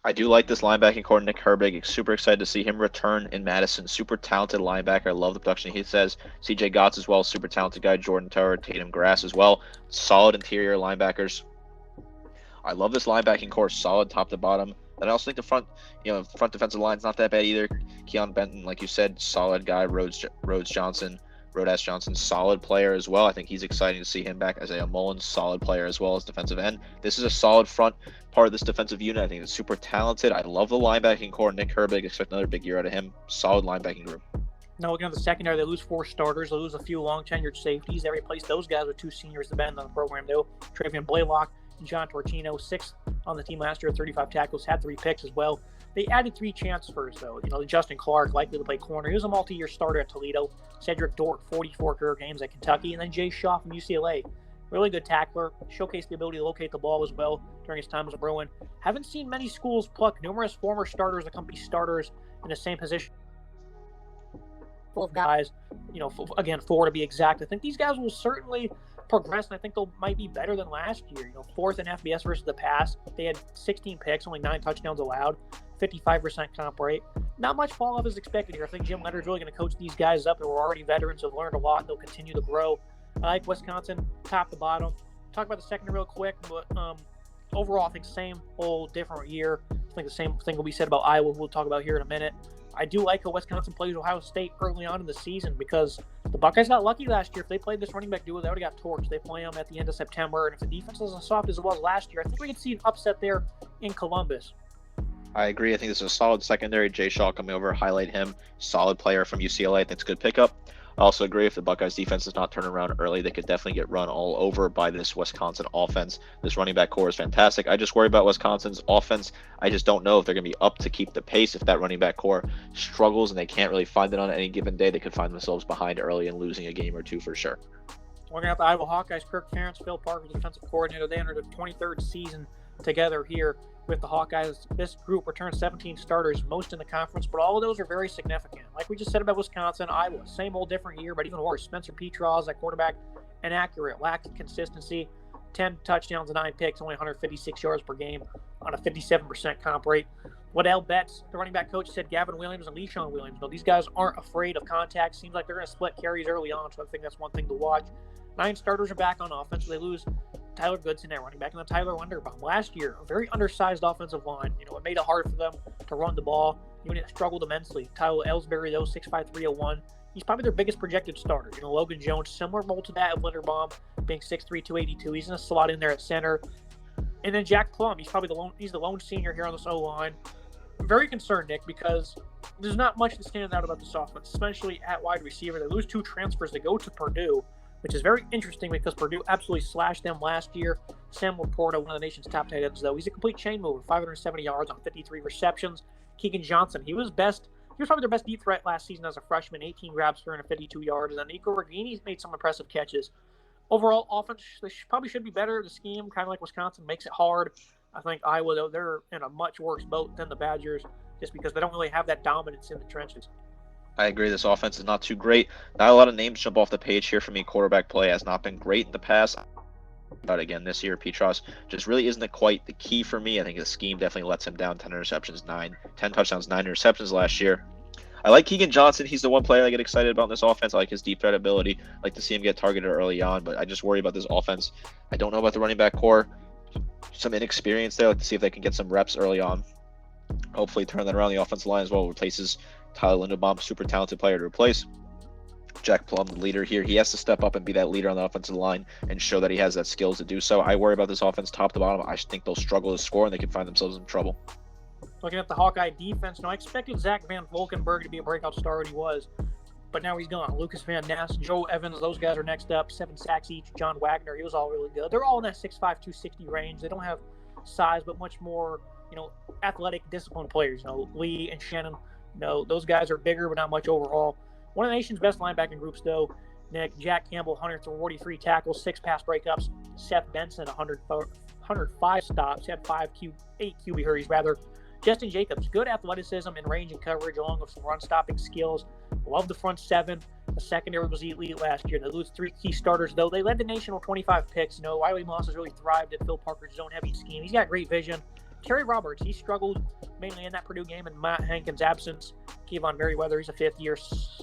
I do like this linebacking core, Nick Herbig. Super excited to see him return in Madison. Super talented linebacker. I love the production he says. C.J. Gotts as well, super talented guy. Jordan Turner, Tatum Grass as well. Solid interior linebackers. I love this linebacking core, solid top to bottom. And I also think the front defensive line's not that bad either. Keon Benton, like you said, solid guy. Rhodes Johnson, solid player as well. I think he's exciting to see him back. Isaiah Mullins, solid player as well as defensive end. This is a solid front part of this defensive unit. I think it's super talented. I love the linebacking core. Nick Herbig, expect another big year out of him. Solid linebacking group. Now looking at the secondary, they lose 4 starters. They lose a few long-tenured safeties. They replace those guys with 2 seniors to bend on the program, though. Travion Blaylock and John Torchino, 6th on the team last year, 35 tackles, had 3 picks as well. They added 3 transfers, though. Justin Clark, likely to play corner. He was a multi-year starter at Toledo. Cedric Dort, 44 career games at Kentucky. And then Jay Shaw from UCLA. Really good tackler. Showcased the ability to locate the ball as well during his time as a Bruin. Haven't seen many schools pluck numerous former starters that come be starters in the same position. Full of guys, again, 4 to be exact. I think these guys will certainly progress, and I think they might be better than last year. 4th in FBS versus the pass. They had 16 picks, only 9 touchdowns allowed, 55% comp rate. Not much fall off is expected here. I think Jim Leonard's really going to coach these guys up. They were already veterans, have learned a lot, and they'll continue to grow. I like Wisconsin, top to bottom. Talk about the secondary real quick, but overall, I think same old, different year. I think the same thing will be said about Iowa, we'll talk about here in a minute. I do like how Wisconsin plays Ohio State early on in the season, because the Buckeyes got lucky last year. If they played this running back duo, they would have got torched. They play them at the end of September, and if the defense is as soft as it was last year, I think we could see an upset there in Columbus. I agree. I think this is a solid secondary. Jay Shaw coming over, highlight him. Solid player from UCLA. I think it's a good pickup. I also agree if the Buckeyes defense does not turn around early, they could definitely get run all over by this Wisconsin offense. This running back core is fantastic. I just worry about Wisconsin's offense. I just don't know if they're going to be up to keep the pace. If that running back core struggles and they can't really find it on any given day, they could find themselves behind early and losing a game or two for sure. We're going to have the Iowa Hawkeyes, Kirk Ferentz, Phil Parker, defensive coordinator. They entered the 23rd season together here with the Hawkeyes. This group returned 17 starters, most in the conference, but all of those are very significant. Like we just said about Wisconsin, Iowa, same old different year, but even worse. Spencer Petras, that quarterback, inaccurate, lacked consistency, 10 touchdowns and 9 picks, only 156 yards per game on a 57% comp rate. Waddell Betts, the running back coach, said Gavin Williams and Le'Shawn Williams. These guys aren't afraid of contact. Seems like they're going to split carries early on, so I think that's one thing to watch. 9 starters are back on offense. They lose Tyler Goodson at running back and then Tyler Linderbaum. Last year, a very undersized offensive line. It made it hard for them to run the ball. Even it struggled immensely. Tyler Ellsbury, though, 6'5", 301. He's probably their biggest projected starter. Logan Jones, similar role to that of Linderbaum, being 6'3", 282. He's in a slot in there at center. And then Jack Plum, he's probably the lone senior here on this O-line. I'm very concerned, Nick, because there's not much to stand out about this offense, especially at wide receiver. They lose 2 transfers to go to Purdue, which is very interesting because Purdue absolutely slashed them last year. Sam Laporta, one of the nation's top tight ends, though. He's a complete chain mover, 570 yards on 53 receptions. Keegan Johnson, he was probably their best deep threat last season as a freshman, 18 grabs for 152 yards. And then Nico Regini's made some impressive catches. Overall, offense, they probably should be better. The scheme, kind of like Wisconsin, makes it hard. I think Iowa, though, they're in a much worse boat than the Badgers just because they don't really have that dominance in the trenches. I agree. This offense is not too great. Not a lot of names jump off the page here for me. Quarterback play has not been great in the past. But again, this year, Petras just really isn't quite the key for me. I think the scheme definitely lets him down. 10 touchdowns, 9 interceptions last year. I like Keegan Johnson. He's the one player I get excited about in this offense. I like his deep threat ability. I like to see him get targeted early on, but I just worry about this offense. I don't know about the running back core. Some inexperience there. I like to see if they can get some reps early on. Hopefully turn that around the offensive line as well. Replaces Tyler Linderbaum, super talented player to replace. Jack Plum, the leader here. He has to step up and be that leader on the offensive line and show that he has that skills to do so. I worry about this offense top to bottom. I think they'll struggle to score and they can find themselves in trouble. Looking at the Hawkeye defense, I expected Zach Van Volkenberg to be a breakout star when he was, but now he's gone. Lucas Van Ness, Joe Evans, those guys are next up. 7 sacks each. John Wagner, he was all really good. They're all in that 6'5", 260 range. They don't have size, but much more, athletic, disciplined players. Lee and Shannon, those guys are bigger, but not much overall. One of the nation's best linebacking groups, though, Nick. Jack Campbell, 143 tackles, 6 pass breakups. Seth Benson, 105 stops, had 8 QB hurries, rather. Justin Jacobs, good athleticism and range and coverage, along with some run-stopping skills. Love the front 7. The secondary was elite last year. They lose 3 key starters, though. They led the nation with 25 picks. Wiley Moss has really thrived at Phil Parker's zone-heavy scheme. He's got great vision. Terry Roberts, he struggled mainly in that Purdue game in Matt Hankins' absence. Kevon Merriweather, he's a 5th-year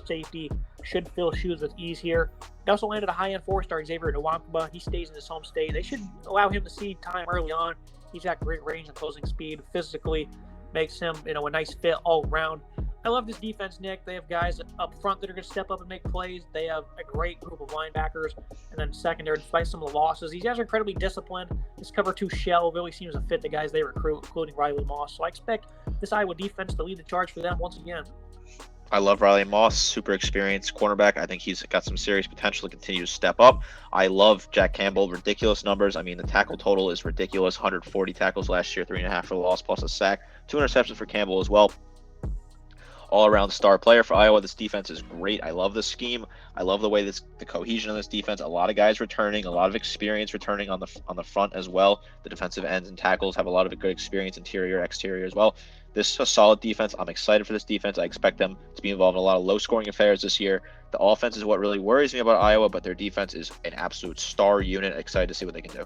safety. Should fill shoes with ease here. They also landed a high-end 4-star Xavier Nwankpa. He stays in his home state. They should allow him to see time early on. He's got great range and closing speed. Physically makes him, a nice fit all around. I love this defense, Nick. They have guys up front that are going to step up and make plays. They have a great group of linebackers. And then secondary, despite some of the losses, these guys are incredibly disciplined. This cover 2 shell really seems to fit the guys they recruit, including Riley Moss. So I expect this Iowa defense to lead the charge for them once again. I love Riley Moss, super experienced cornerback. I think he's got some serious potential to continue to step up. I love Jack Campbell, ridiculous numbers. The tackle total is ridiculous. 140 tackles last year, 3.5 for loss, plus a sack. 2 interceptions for Campbell as well. All-around star player for Iowa. This defense is great. I love the scheme. I love the way the cohesion of this defense. A lot of guys returning, a lot of experience returning on the front as well. The defensive ends and tackles have a lot of good experience, interior, exterior as well. This is a solid defense. I'm excited for this defense. I expect them to be involved in a lot of low-scoring affairs this year. The offense is what really worries me about Iowa, but their defense is an absolute star unit. Excited to see what they can do.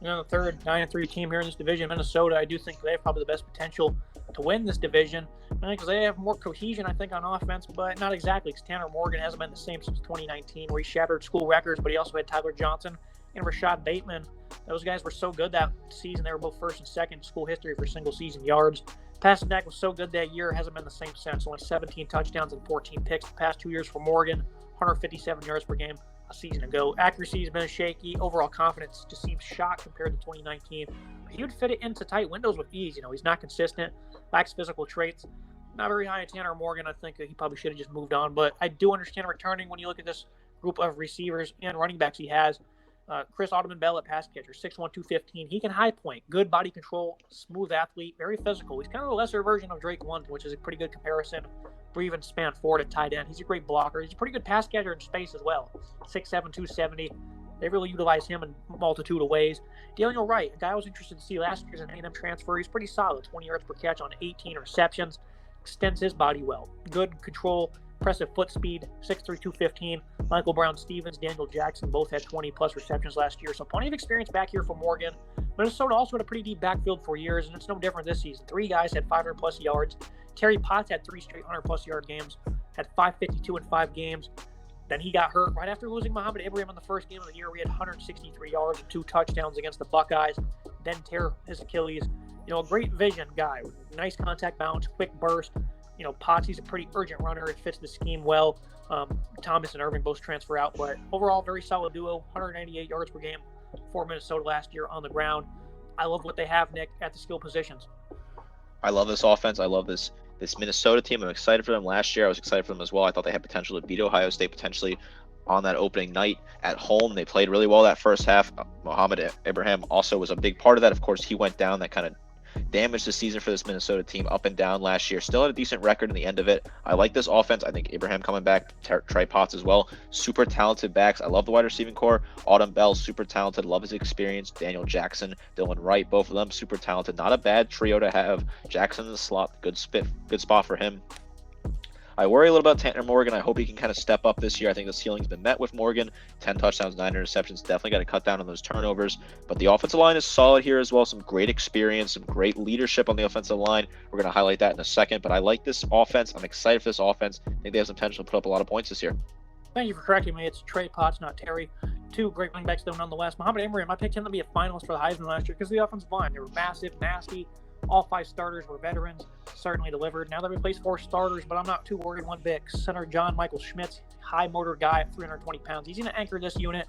The third 9-3 team here in this division, Minnesota, I do think they have probably the best potential to win this division because they have more cohesion, I think, on offense, but not exactly because Tanner Morgan hasn't been the same since 2019 where he shattered school records, but he also had Tyler Johnson and Rashad Bateman. Those guys were so good that season. They were both first and second in school history for single-season yards. Passing back was so good that year, hasn't been the same since. Only 17 touchdowns and 14 picks the past 2 years for Morgan, 157 yards per game. a season ago. Accuracy has been shaky. Overall confidence just seems shot compared to 2019. He would fit it into tight windows with ease. He's not consistent, lacks physical traits. Not very high on Tanner Morgan. I think he probably should have just moved on. But I do understand returning when you look at this group of receivers and running backs he has. Chris Audubon-Bell at pass catcher, 6'1", 215. He can high point, good body control, smooth athlete, very physical. He's kind of a lesser version of Drake London, which is a pretty good comparison. Or even span forward at tight end. He's a great blocker. He's a pretty good pass catcher in space as well. 6'7", 270. They really utilize him in a multitude of ways. Daniel Wright, a guy I was interested to see last year's an A&M transfer. He's pretty solid, 20 yards per catch on 18 receptions. Extends his body well. Good control, impressive foot speed, 6'3", 215. Michael Brown-Stevens, Daniel Jackson both had 20-plus receptions last year, so plenty of experience back here for Morgan. Minnesota also had a pretty deep backfield for years, and it's no different this season. 3 guys had 500-plus yards. Terry Potts had 3 straight 100-plus yard games, had 552 in 5 games. Then he got hurt right after losing Muhammad Ibrahim in the first game of the year. We had 163 yards and 2 touchdowns against the Buckeyes. Then tear his Achilles. A great vision guy. Nice contact balance, quick burst. Potts, he's a pretty urgent runner. It fits the scheme well. Thomas and Irving both transfer out, but overall, very solid duo. 198 yards per game for Minnesota last year on the ground. I love what they have, Nick, at the skill positions. I love this offense. I love this Minnesota team. I'm excited for them. Last year, I was excited for them as well. I thought they had potential to beat Ohio State potentially on that opening night at home. They played really well that first half. Muhammad Ibrahim also was a big part of that. Of course, he went down. That kind of damaged the season for this Minnesota team up and down last year. Still had a decent record in the end of it. I like this offense. I think Ibrahim coming back, Trey Potts as well. Super talented backs. I love the wide receiving core. Audubon-Bell, super talented. Love his experience. Daniel Jackson, Dylan Wright, both of them super talented. Not a bad trio to have. Jackson in the slot, good spot for him. I worry a little about Tanner Morgan. I hope he can kind of step up this year. I think the ceiling's been met with Morgan. 10 touchdowns, 9 interceptions. Definitely got to cut down on those turnovers. But the offensive line is solid here as well. Some great experience, some great leadership on the offensive line. We're going to highlight that in a second. But I like this offense. I'm excited for this offense. I think they have some potential to put up a lot of points this year. Thank you for correcting me. It's Trey Potts, not Terry. 2 great running backs, though, nonetheless. Muhammad Ibrahim, I picked him to be a finalist for the Heisman last year because the offensive line. They were massive, nasty. All 5 starters were veterans, certainly delivered. Now they replaced 4 starters, but I'm not too worried one bit. Center John Michael Schmitz, high motor guy at 320 pounds. He's going to anchor this unit.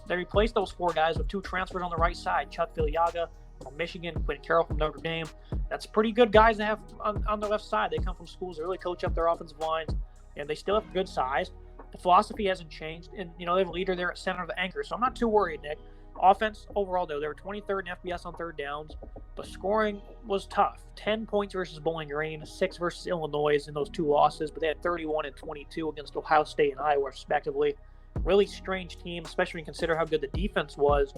They replaced those 4 guys with 2 transfers on the right side. Chuck Filiaga from Michigan, Quentin Carroll from Notre Dame. That's pretty good guys to have on the left side. They come from schools that really coach up their offensive lines, and they still have good size. The philosophy hasn't changed, and they have a leader there at center of the anchor, so I'm not too worried, Nick. Offense, overall, though, they were 23rd in FBS on third downs, but scoring was tough. 10 points versus Bowling Green, 6 versus Illinois in those 2 losses, but they had 31 and 22 against Ohio State and Iowa, respectively. Really strange team, especially when you consider how good the defense was.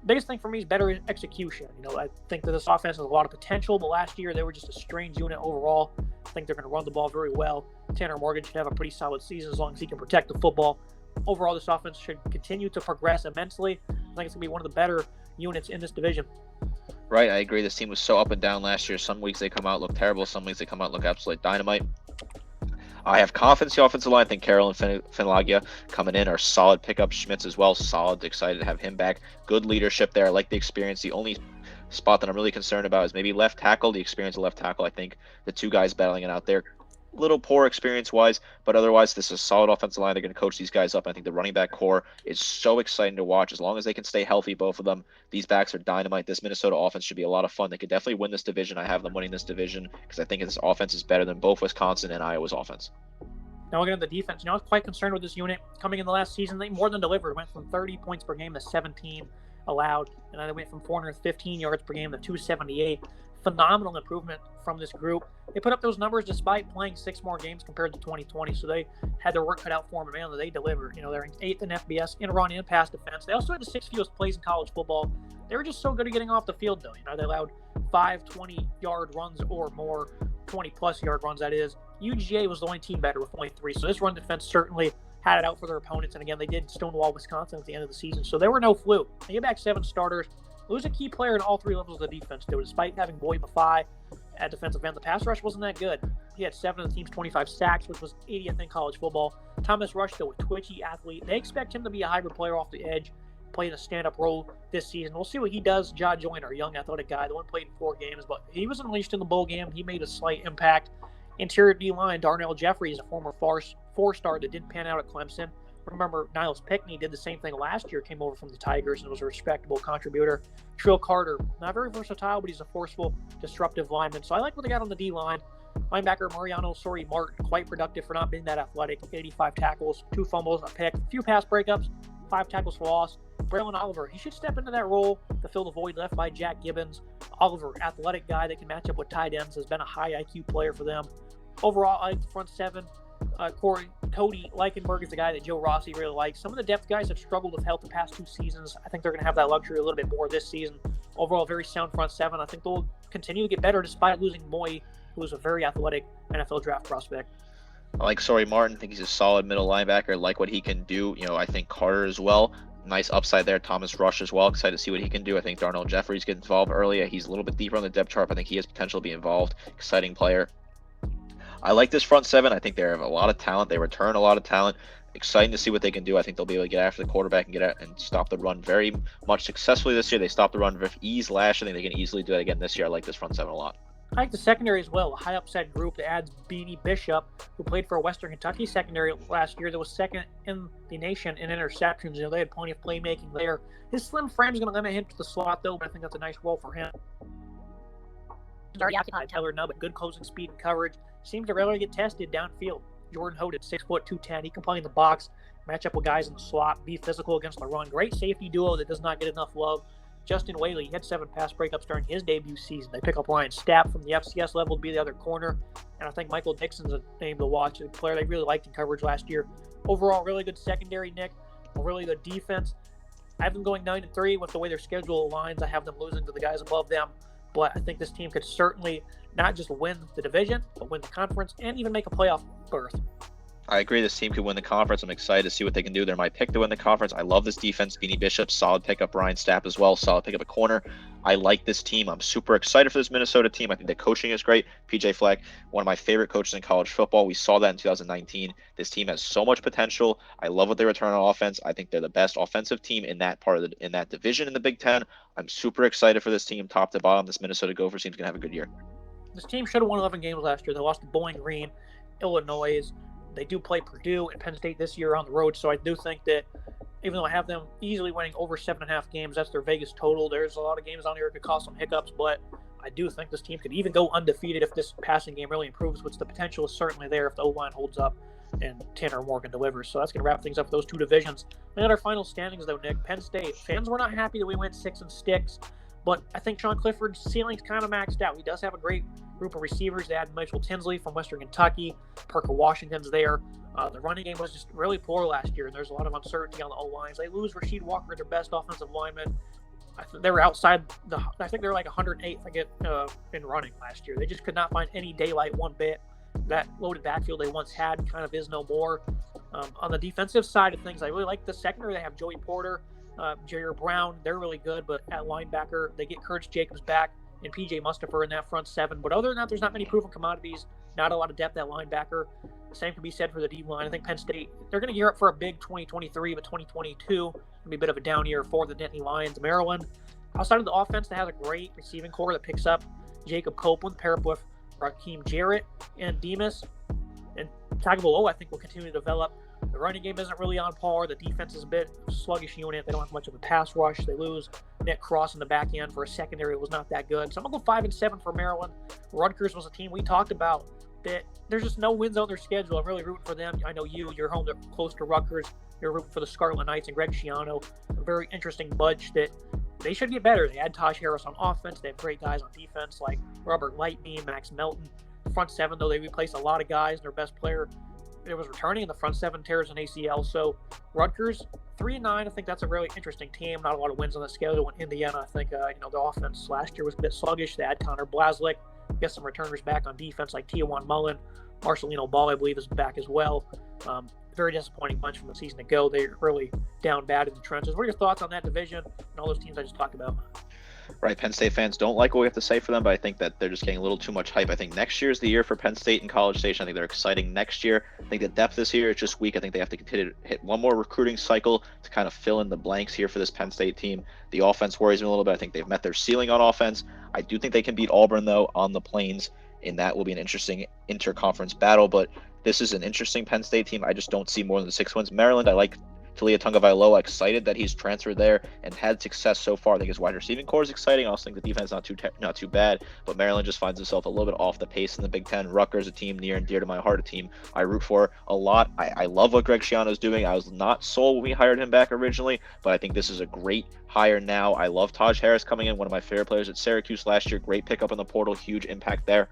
Biggest thing for me is better execution. I think that this offense has a lot of potential, but last year they were just a strange unit overall. I think they're going to run the ball very well. Tanner Morgan should have a pretty solid season as long as he can protect the football. Overall, this offense should continue to progress immensely. I think it's going to be one of the better units in this division. Right, I agree. This team was so up and down last year. Some weeks they come out look terrible. Some weeks they come out look absolute dynamite. I have confidence in the offensive line. I think Carroll and Finilagia coming in are solid pickups. Schmitz as well, solid. Excited to have him back. Good leadership there. I like the experience. The only spot that I'm really concerned about is maybe left tackle. The experience of left tackle. I think the 2 guys battling it out there, little poor experience-wise, but otherwise this is a solid offensive line. They're going to coach these guys up. I think the running back core is so exciting to watch. As long as they can stay healthy, both of them, these backs are dynamite. This Minnesota offense should be a lot of fun. They could definitely win this division. I have them winning this division because I think this offense is better than both Wisconsin and Iowa's offense. Now looking at the defense, I was quite concerned with this unit. Coming in the last season, they more than delivered. Went from 30 points per game to 17 allowed, and then they went from 415 yards per game to 278. Phenomenal improvement from this group. They put up those numbers despite playing 6 more games compared to 2020, so they had their work cut out for them, and man, they delivered. They're 8th in FBS in run and pass defense. They also had the 6th fewest plays in college football. They were just so good at getting off the field, though. They allowed 5 20-yard runs or more, 20-plus yard runs, that is. UGA was the only team better with only 3, so this run defense certainly had it out for their opponents, and again, they did stonewall Wisconsin at the end of the season, so there were no fluke. They get back 7 starters. Lose a key player in all 3 levels of the defense, though. Despite having Boyd Maffei at defensive end, the pass rush wasn't that good. He had 7 of the team's 25 sacks, which was 80th in college football. Thomas Rush, though, a twitchy athlete. They expect him to be a hybrid player off the edge, playing a stand-up role this season. We'll see what he does. Ja Joyner, a young athletic guy, the one played in 4 games, but he was unleashed in the bowl game. He made a slight impact. Interior D-line, Darnell Jeffries, a former 4-star that didn't pan out at Clemson. Remember, Niles Pickney did the same thing last year, came over from the Tigers and was a respectable contributor. Trill Carter, not very versatile, but he's a forceful, disruptive lineman. So I like what they got on the D-line. Linebacker Mariano Sori-Martin, quite productive for not being that athletic. 85 tackles, 2 fumbles, a pick, a few pass breakups, 5 tackles for loss. Braylon Oliver, he should step into that role to fill the void left by Jack Gibbons. Oliver, athletic guy that can match up with tight ends, has been a high IQ player for them. Overall, I like the front 7. Cody Leichenberg is the guy that Joe Rossi really likes. Some of the depth guys have struggled with health the past 2 seasons. I think they're going to have that luxury a little bit more this season. Overall, very sound front 7. I think they'll continue to get better despite losing Moy, who is a very athletic NFL draft prospect. I like Sori-Martin. I think he's a solid middle linebacker. I like what he can do. I think Carter as well. Nice upside there. Thomas Rush as well. Excited to see what he can do. I think Darnell Jeffries gets involved early. He's a little bit deeper on the depth chart. I think he has potential to be involved. Exciting player. I like this front 7. I think they have a lot of talent. They return a lot of talent. Exciting to see what they can do. I think they'll be able to get after the quarterback and get out and stop the run very much successfully this year. They stopped the run with ease last year. I think they can easily do that again this year. I like this front 7 a lot. I like the secondary as well. A high upside group that adds Beanie Bishop, who played for Western Kentucky secondary last year. That was second in the nation in interceptions. They had plenty of playmaking there. His slim frame is going to limit him to the slot, though, but I think that's a nice role for him. He's already occupied Tyler Nubbin. Good closing speed and coverage. Seems to rarely get tested downfield. Jordan Hoden, 6', 210. He can play in the box, match up with guys in the slot, be physical against the run. Great safety duo that does not get enough love. Justin Whaley, he had 7 pass breakups during his debut season. They pick up Ryan Stapp from the FCS level to be the other corner. And I think Michael Dixon's a name to watch, a player they really liked in coverage last year. Overall, really good secondary, Nick. A really good defense. I have them going 9-3 with the way their schedule aligns. I have them losing to the guys above them. But I think this team could certainly not just win the division, but win the conference and even make a playoff berth. I agree this team could win the conference. I'm excited to see what they can do. They're my pick to win the conference. I love this defense. Beanie Bishop, solid pickup. Ryan Stapp as well, solid pickup at corner. I like this team. I'm super excited for this Minnesota team. I think the coaching is great. PJ Fleck, one of my favorite coaches in college football. We saw that in 2019. This team has so much potential. I love what they return on offense. I think they're the best offensive team in that in that division in the Big Ten. I'm super excited for this team, top to bottom. This Minnesota Gophers team's gonna have a good year. This team should have won 11 games last year. They lost to Bowling Green, Illinois. They do play Purdue and Penn State this year on the road, so I do think that even though I have them easily winning over 7.5 games, that's their Vegas total. There's a lot of games on here that could cause some hiccups, but I do think this team could even go undefeated if this passing game really improves, which the potential is certainly there if the O-line holds up and Tanner Morgan delivers. So that's going to wrap things up for those 2 divisions. And then our final standings, though, Nick. Penn State. Fans were not happy that we went 6 and sticks, but I think Sean Clifford's ceiling's kind of maxed out. He does have a great group of receivers. They had Mitchell Tinsley from Western Kentucky. Parker Washington's there. The running game was just really poor last year, and there's a lot of uncertainty on the O-lines. They lose Rasheed Walker, their best offensive lineman. They were outside I think they were like 108th in running last year. They just could not find any daylight one bit. That loaded backfield they once had kind of is no more. On the defensive side of things, I really like the secondary. They have Joey Porter, Jair Brown. They're really good, but at linebacker, they get Curtis Jacobs back and PJ Mustapher in that front 7. But other than that, there's not many proven commodities. Not a lot of depth at linebacker. Same can be said for the D-line. I think Penn State, they're going to gear up for a big 2023, but 2022 will be a bit of a down year for the Nittany Lions. Maryland, outside of the offense, they have a great receiving core that picks up Jacob Copeland, paired with Raheem Jarrett and Demas. And Tagovailoa, I think, will continue to develop. The running game isn't really on par. The defense is a bit sluggish unit. They don't have much of a pass rush. They lose Nick Cross in the back end for a secondary that was not that good. So I'm going to go 5-7 for Maryland. Rutgers was a team we talked about that there's just no wins on their schedule. I'm really rooting for them. I know you're home to close to Rutgers. You're rooting for the Scarlet Knights and Greg Schiano. A very interesting bunch that they should get better. They had Taj Harris on offense. They have great guys on defense like Robert Lightbeam, Max Melton. Front 7, though, they replaced a lot of guys. Their best player it was returning in the front 7 tears an ACL. So Rutgers 3-9. I think that's a really interesting team. Not a lot of wins on the schedule. In Indiana, I think the offense last year was a bit sluggish. They had Connor Blaslick. Get some returners back on defense like Tiawan Mullen. Marcelino Ball, I believe, is back as well. Very disappointing bunch from the season ago. They're really down bad in the trenches. What are your thoughts on that division and all those teams I just talked about? Right, Penn State fans don't like what we have to say for them, but I think that they're just getting a little too much hype. I think next year is the year for Penn State and College Station. I think they're exciting next year. I think the depth this year is just weak. I think they have to continue to hit one more recruiting cycle to kind of fill in the blanks here for this Penn State team. The offense worries me a little bit. I think they've met their ceiling on offense. I do think they can beat Auburn, though, on the Plains, and that will be an interesting interconference battle. But This is an interesting Penn State team. I just don't see more than 6 wins. Maryland, I like Talia Tungavailoa, excited that he's transferred there and had success so far. I think his wide receiving core is exciting. I also think the defense not too bad, but Maryland just finds himself a little bit off the pace in the Big Ten. Rutgers, a team near and dear to my heart, a team I root for a lot. I love what Greg Schiano's doing. I was not sold when we hired him back originally, but I think this is a great hire now. I love Taj Harris coming in, one of my favorite players at Syracuse last year. Great pickup in the portal, huge impact there.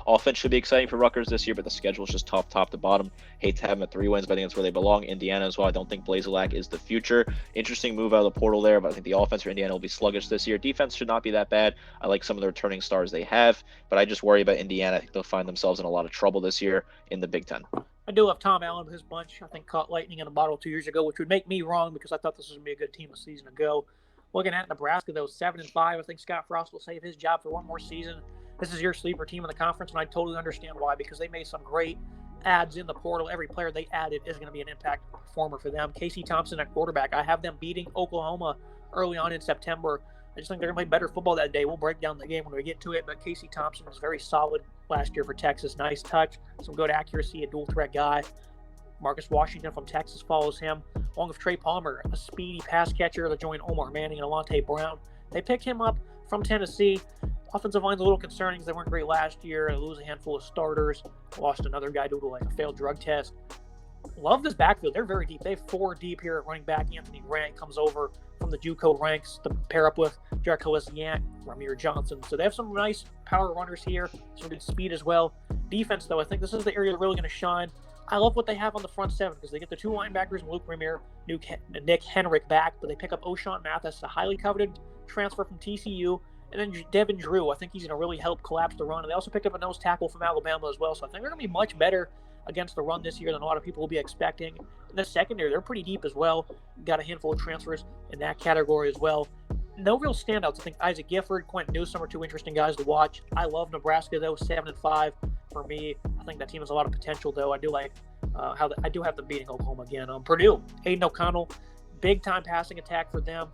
Offense should be exciting for Rutgers this year, but the schedule is just tough top to bottom. Hate to have them at 3 wins, but I think that's where they belong. Indiana as well. I don't think Blazelack is the future. Interesting move out of the portal there, but I think the offense for Indiana will be sluggish this year. Defense should not be that bad. I like some of the returning stars they have, but I just worry about Indiana. I think they'll find themselves in a lot of trouble this year in the Big Ten. I do love Tom Allen with his bunch. I think caught lightning in a bottle 2 years ago, which would make me wrong because I thought this was going to be a good team a season ago. Looking at Nebraska, though, 7-5. I think Scott Frost will save his job for one more season. This is your sleeper team in the conference, and I totally understand why, because they made some great adds in the portal. Every player they added is going to be an impact performer for them. Casey Thompson at quarterback. I have them beating Oklahoma early on in September. I just think they're going to play better football that day. We'll break down the game when we get to it, but Casey Thompson was very solid last year for Texas. Nice touch, some good accuracy, a dual threat guy. Marcus Washington from Texas follows him, along with Trey Palmer, a speedy pass catcher that joined Omar Manning and Alante Brown. They picked him up from Tennessee. Offensive line's a little concerning because they weren't great last year. They lose a handful of starters. Lost another guy due to a failed drug test. Love this backfield. They're very deep. They have 4 deep here at running back. Anthony Grant comes over from the JUCO ranks to pair up with Jericho Yant, Ramir Johnson. So they have some nice power runners here, some good speed as well. Defense, though, I think this is the area really going to shine. I love what they have on the front 7 because they get the 2 linebackers, Luke Ramir, Nick Henrik back, but they pick up O'Shawn Mathis, a highly coveted transfer from TCU. And then Devin Drew, I think he's going to really help collapse the run. And they also picked up a nose tackle from Alabama as well. So I think they're going to be much better against the run this year than a lot of people will be expecting. In the secondary, they're pretty deep as well. Got a handful of transfers in that category as well. No real standouts. I think Isaac Gifford, Quentin Newsome are 2 interesting guys to watch. I love Nebraska, though, 7-5 for me. I think that team has a lot of potential, though. I do like I do have them beating Oklahoma again. Purdue, Aiden O'Connell, big-time passing attack for them.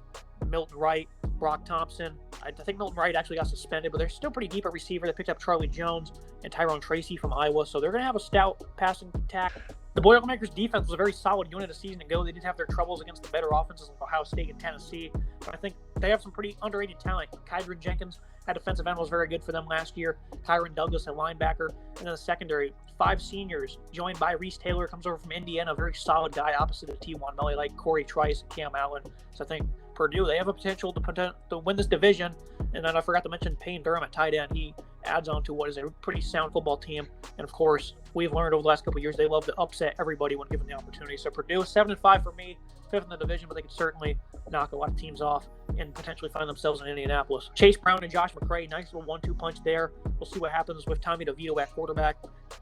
Milton Wright, Brock Thompson. I think Milton Wright actually got suspended, but they're still pretty deep at receiver. They picked up Charlie Jones and Tyrone Tracy from Iowa, so they're going to have a stout passing attack. The Boilermakers defense was a very solid unit a season ago. They did have their troubles against the better offenses like Ohio State and Tennessee, but I think they have some pretty underrated talent. Kydron Jenkins at defensive end was very good for them last year. Kyron Douglas at linebacker. And then the secondary, 5 seniors, joined by Reese Taylor, comes over from Indiana, a very solid guy opposite of T1 Melly, like Corey Trice and Cam Allen. So I think Purdue, they have a potential to win this division. And then I forgot to mention Payne Durham at tight end. He adds on to what is a pretty sound football team. And of course, we've learned over the last couple of years, they love to upset everybody when given the opportunity. So Purdue is 7-5 for me, 5th in the division, but they could certainly knock a lot of teams off and potentially find themselves in Indianapolis. Chase Brown and Josh McCray, nice little 1-2 punch there. We'll see what happens with Tommy DeVito at quarterback.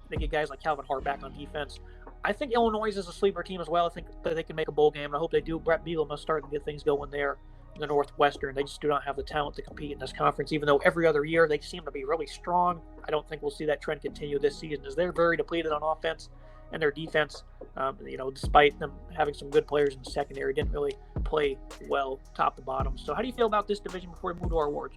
They get guys like Calvin Hart back on defense. I think Illinois is a sleeper team as well. I think that they can make a bowl game, and I hope they do. Brett Bielema must start to get things going there in the Northwestern. They just do not have the talent to compete in this conference, even though every other year they seem to be really strong. I don't think we'll see that trend continue this season, as they're very depleted on offense, and their defense, despite them having some good players in the secondary, didn't really play well top to bottom. So how do you feel about this division before we move to our awards?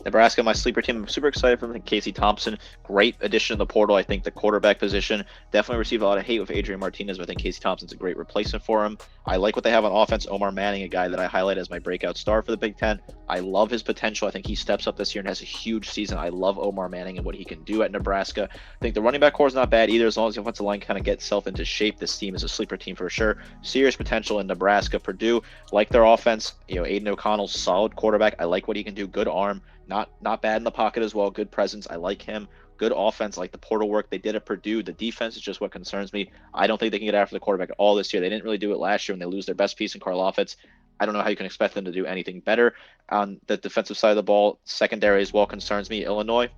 Nebraska, my sleeper team. I'm super excited for them. Casey Thompson, great addition to the portal. I think the quarterback position definitely received a lot of hate with Adrian Martinez, but I think Casey Thompson's a great replacement for him. I like what they have on offense. Omar Manning, a guy that I highlight as my breakout star for the Big Ten. I love his potential. I think he steps up this year and has a huge season. I love Omar Manning and what he can do at Nebraska. I think the running back core is not bad either, as long as the offensive line kind of gets itself into shape. This team is a sleeper team for sure. Serious potential in Nebraska. Purdue, like their offense. Aiden O'Connell's solid quarterback. I like what he can do. Good arm. Not bad in the pocket as well. Good presence. I like him. Good offense. I like the portal work they did at Purdue. The defense is just what concerns me. I don't think they can get after the quarterback at all this year. They didn't really do it last year when they lose their best piece in Carl Offitz. I don't know how you can expect them to do anything better on the defensive side of the ball. Secondary as well concerns me. Illinois,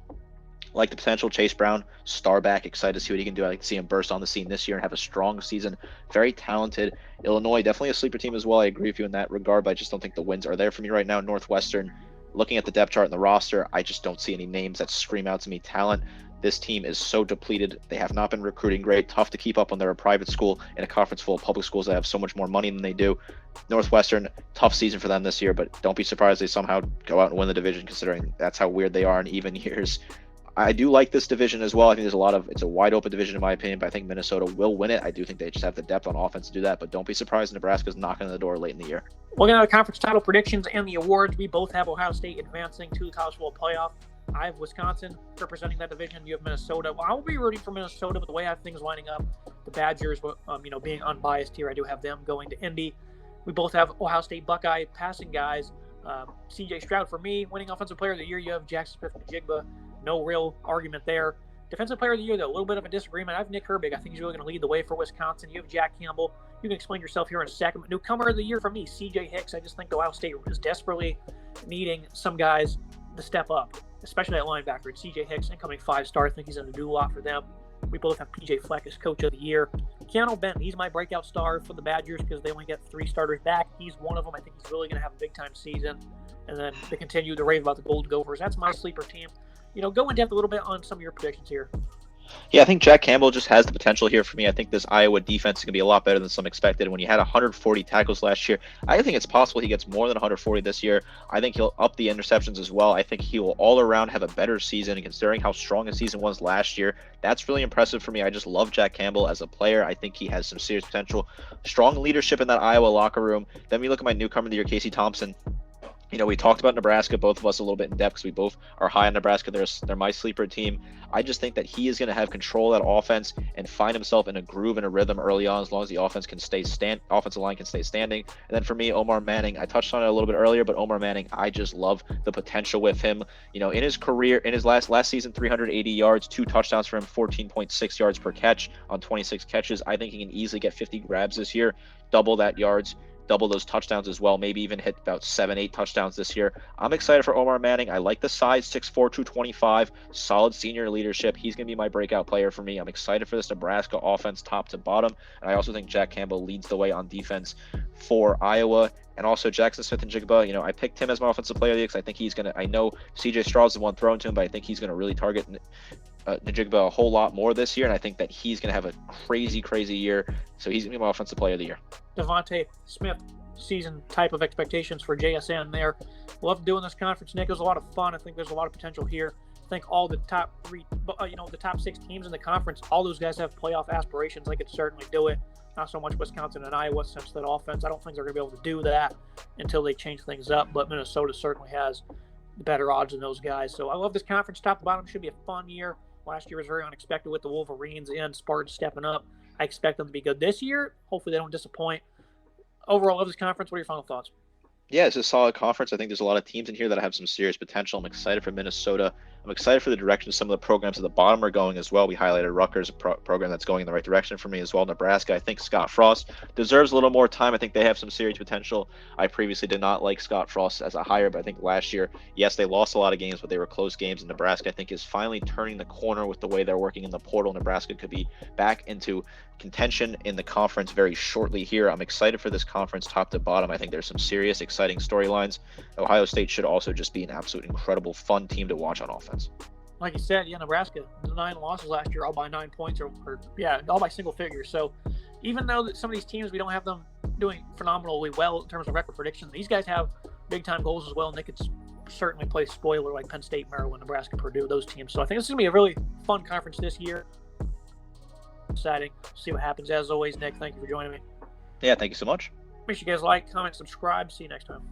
like the potential. Chase Brown, star back. Excited to see what he can do. I like to see him burst on the scene this year and have a strong season. Very talented. Illinois, definitely a sleeper team as well. I agree with you in that regard, but I just don't think the wins are there for me right now. Northwestern, looking at the depth chart and the roster, I just don't see any names that scream out to me talent. This team is so depleted. They have not been recruiting great. Tough to keep up when they're a private school in a conference full of public schools that have so much more money than they do. Northwestern, tough season for them this year, but don't be surprised they somehow go out and win the division, considering that's how weird they are in even years. I do like this division as well. I think it's a wide open division in my opinion, but I think Minnesota will win it. I do think they just have the depth on offense to do that, but don't be surprised Nebraska's knocking on the door late in the year. Looking at the conference title predictions and the awards, we both have Ohio State advancing to the college football playoff. I have Wisconsin representing that division. You have Minnesota. Well, I will be rooting for Minnesota, but the way I have things lining up, the Badgers, being unbiased here, I do have them going to Indy. We both have Ohio State Buckeye passing guys. C.J. Stroud for me, winning Offensive Player of the Year. You have Jackson Smith-Njigba. No real argument there. Defensive Player of the Year, though, a little bit of a disagreement. I have Nick Herbig. I think he's really going to lead the way for Wisconsin. You have Jack Campbell. You can explain yourself here in a second. But newcomer of the year for me, C.J. Hicks. I just think Ohio State is desperately needing some guys to step up, especially at linebacker. It's C.J. Hicks, incoming 5-star. I think he's going to do a lot for them. We both have P.J. Fleck as Coach of the Year. Keanu Benton, he's my breakout star for the Badgers because they only get 3 starters back. He's one of them. I think he's really going to have a big-time season. And then they continue to rave about the Golden Gophers. That's my sleeper team. Go in depth a little bit on some of your predictions here. Yeah, I think Jack Campbell just has the potential here for me. I think this Iowa defense is going to be a lot better than some expected. When he had 140 tackles last year, I think it's possible he gets more than 140 this year. I think he'll up the interceptions as well. I think he will all around have a better season, and considering how strong his season was last year, that's really impressive for me. I just love Jack Campbell as a player. I think he has some serious potential. Strong leadership in that Iowa locker room. Then we look at my newcomer of the year, Casey Thompson. We talked about Nebraska, both of us a little bit in depth because we both are high on Nebraska. They're my sleeper team. I just think that he is going to have control of that offense and find himself in a groove and a rhythm early on, as long as the offensive line can stay standing. And then for me, Omar Manning, I touched on it a little bit earlier, but Omar Manning, I just love the potential with him. In his career, in his last season, 380 yards, 2 touchdowns for him, 14.6 yards per catch on 26 catches. I think he can easily get 50 grabs this year, double that yards, double those touchdowns as well, maybe even hit about 7-8 touchdowns this year. I'm excited for Omar Manning. I like the size, 6'4", 225, solid senior leadership. He's going to be my breakout player for me. I'm excited for this Nebraska offense top to bottom, and I also think Jack Campbell leads the way on defense for Iowa. And also Jackson Smith-Njigba, I picked him as my offensive player of the year because I think he's going to, I know C.J. Stroud's the one thrown to him, but I think he's going to really target Njigba a whole lot more this year, and I think that he's going to have a crazy year. So he's going to be my offensive player of the year. Devontae Smith season type of expectations for JSN there. Love doing this conference, Nick. It was a lot of fun. I think there's a lot of potential here. I think all the top 3, the top 6 teams in the conference, all those guys have playoff aspirations. They could certainly do it. Not so much Wisconsin and Iowa since that offense. I don't think they're going to be able to do that until they change things up, but Minnesota certainly has better odds than those guys. So I love this conference top to bottom. Should be a fun year. Last year was very unexpected with the Wolverines and Spartans stepping up. I expect them to be good this year. Hopefully they don't disappoint. Overall, love this conference. What are your final thoughts? Yeah, it's a solid conference. I think there's a lot of teams in here that have some serious potential. I'm excited for Minnesota. I'm excited for the direction some of the programs at the bottom are going as well. We highlighted Rutgers, a program that's going in the right direction for me as well. Nebraska, I think Scott Frost deserves a little more time. I think they have some serious potential. I previously did not like Scott Frost as a hire, but I think last year, yes, they lost a lot of games, but they were close games. And Nebraska, I think, is finally turning the corner with the way they're working in the portal. Nebraska could be back into contention in the conference very shortly here. I'm excited for this conference top to bottom. I think there's some serious, exciting storylines. Ohio State should also just be an absolute incredible, fun team to watch on offense. Like you said, Nebraska, 9 losses last year, all by 9 points, or all by single figures. So even though that some of these teams, we don't have them doing phenomenally well in terms of record prediction, these guys have big-time goals as well, and they could certainly play spoiler like Penn State, Maryland, Nebraska, Purdue, those teams. So I think this is going to be a really fun conference this year. Exciting. See what happens. As always, Nick, thank you for joining me. Yeah, thank you so much. Make sure you guys like, comment, subscribe. See you next time.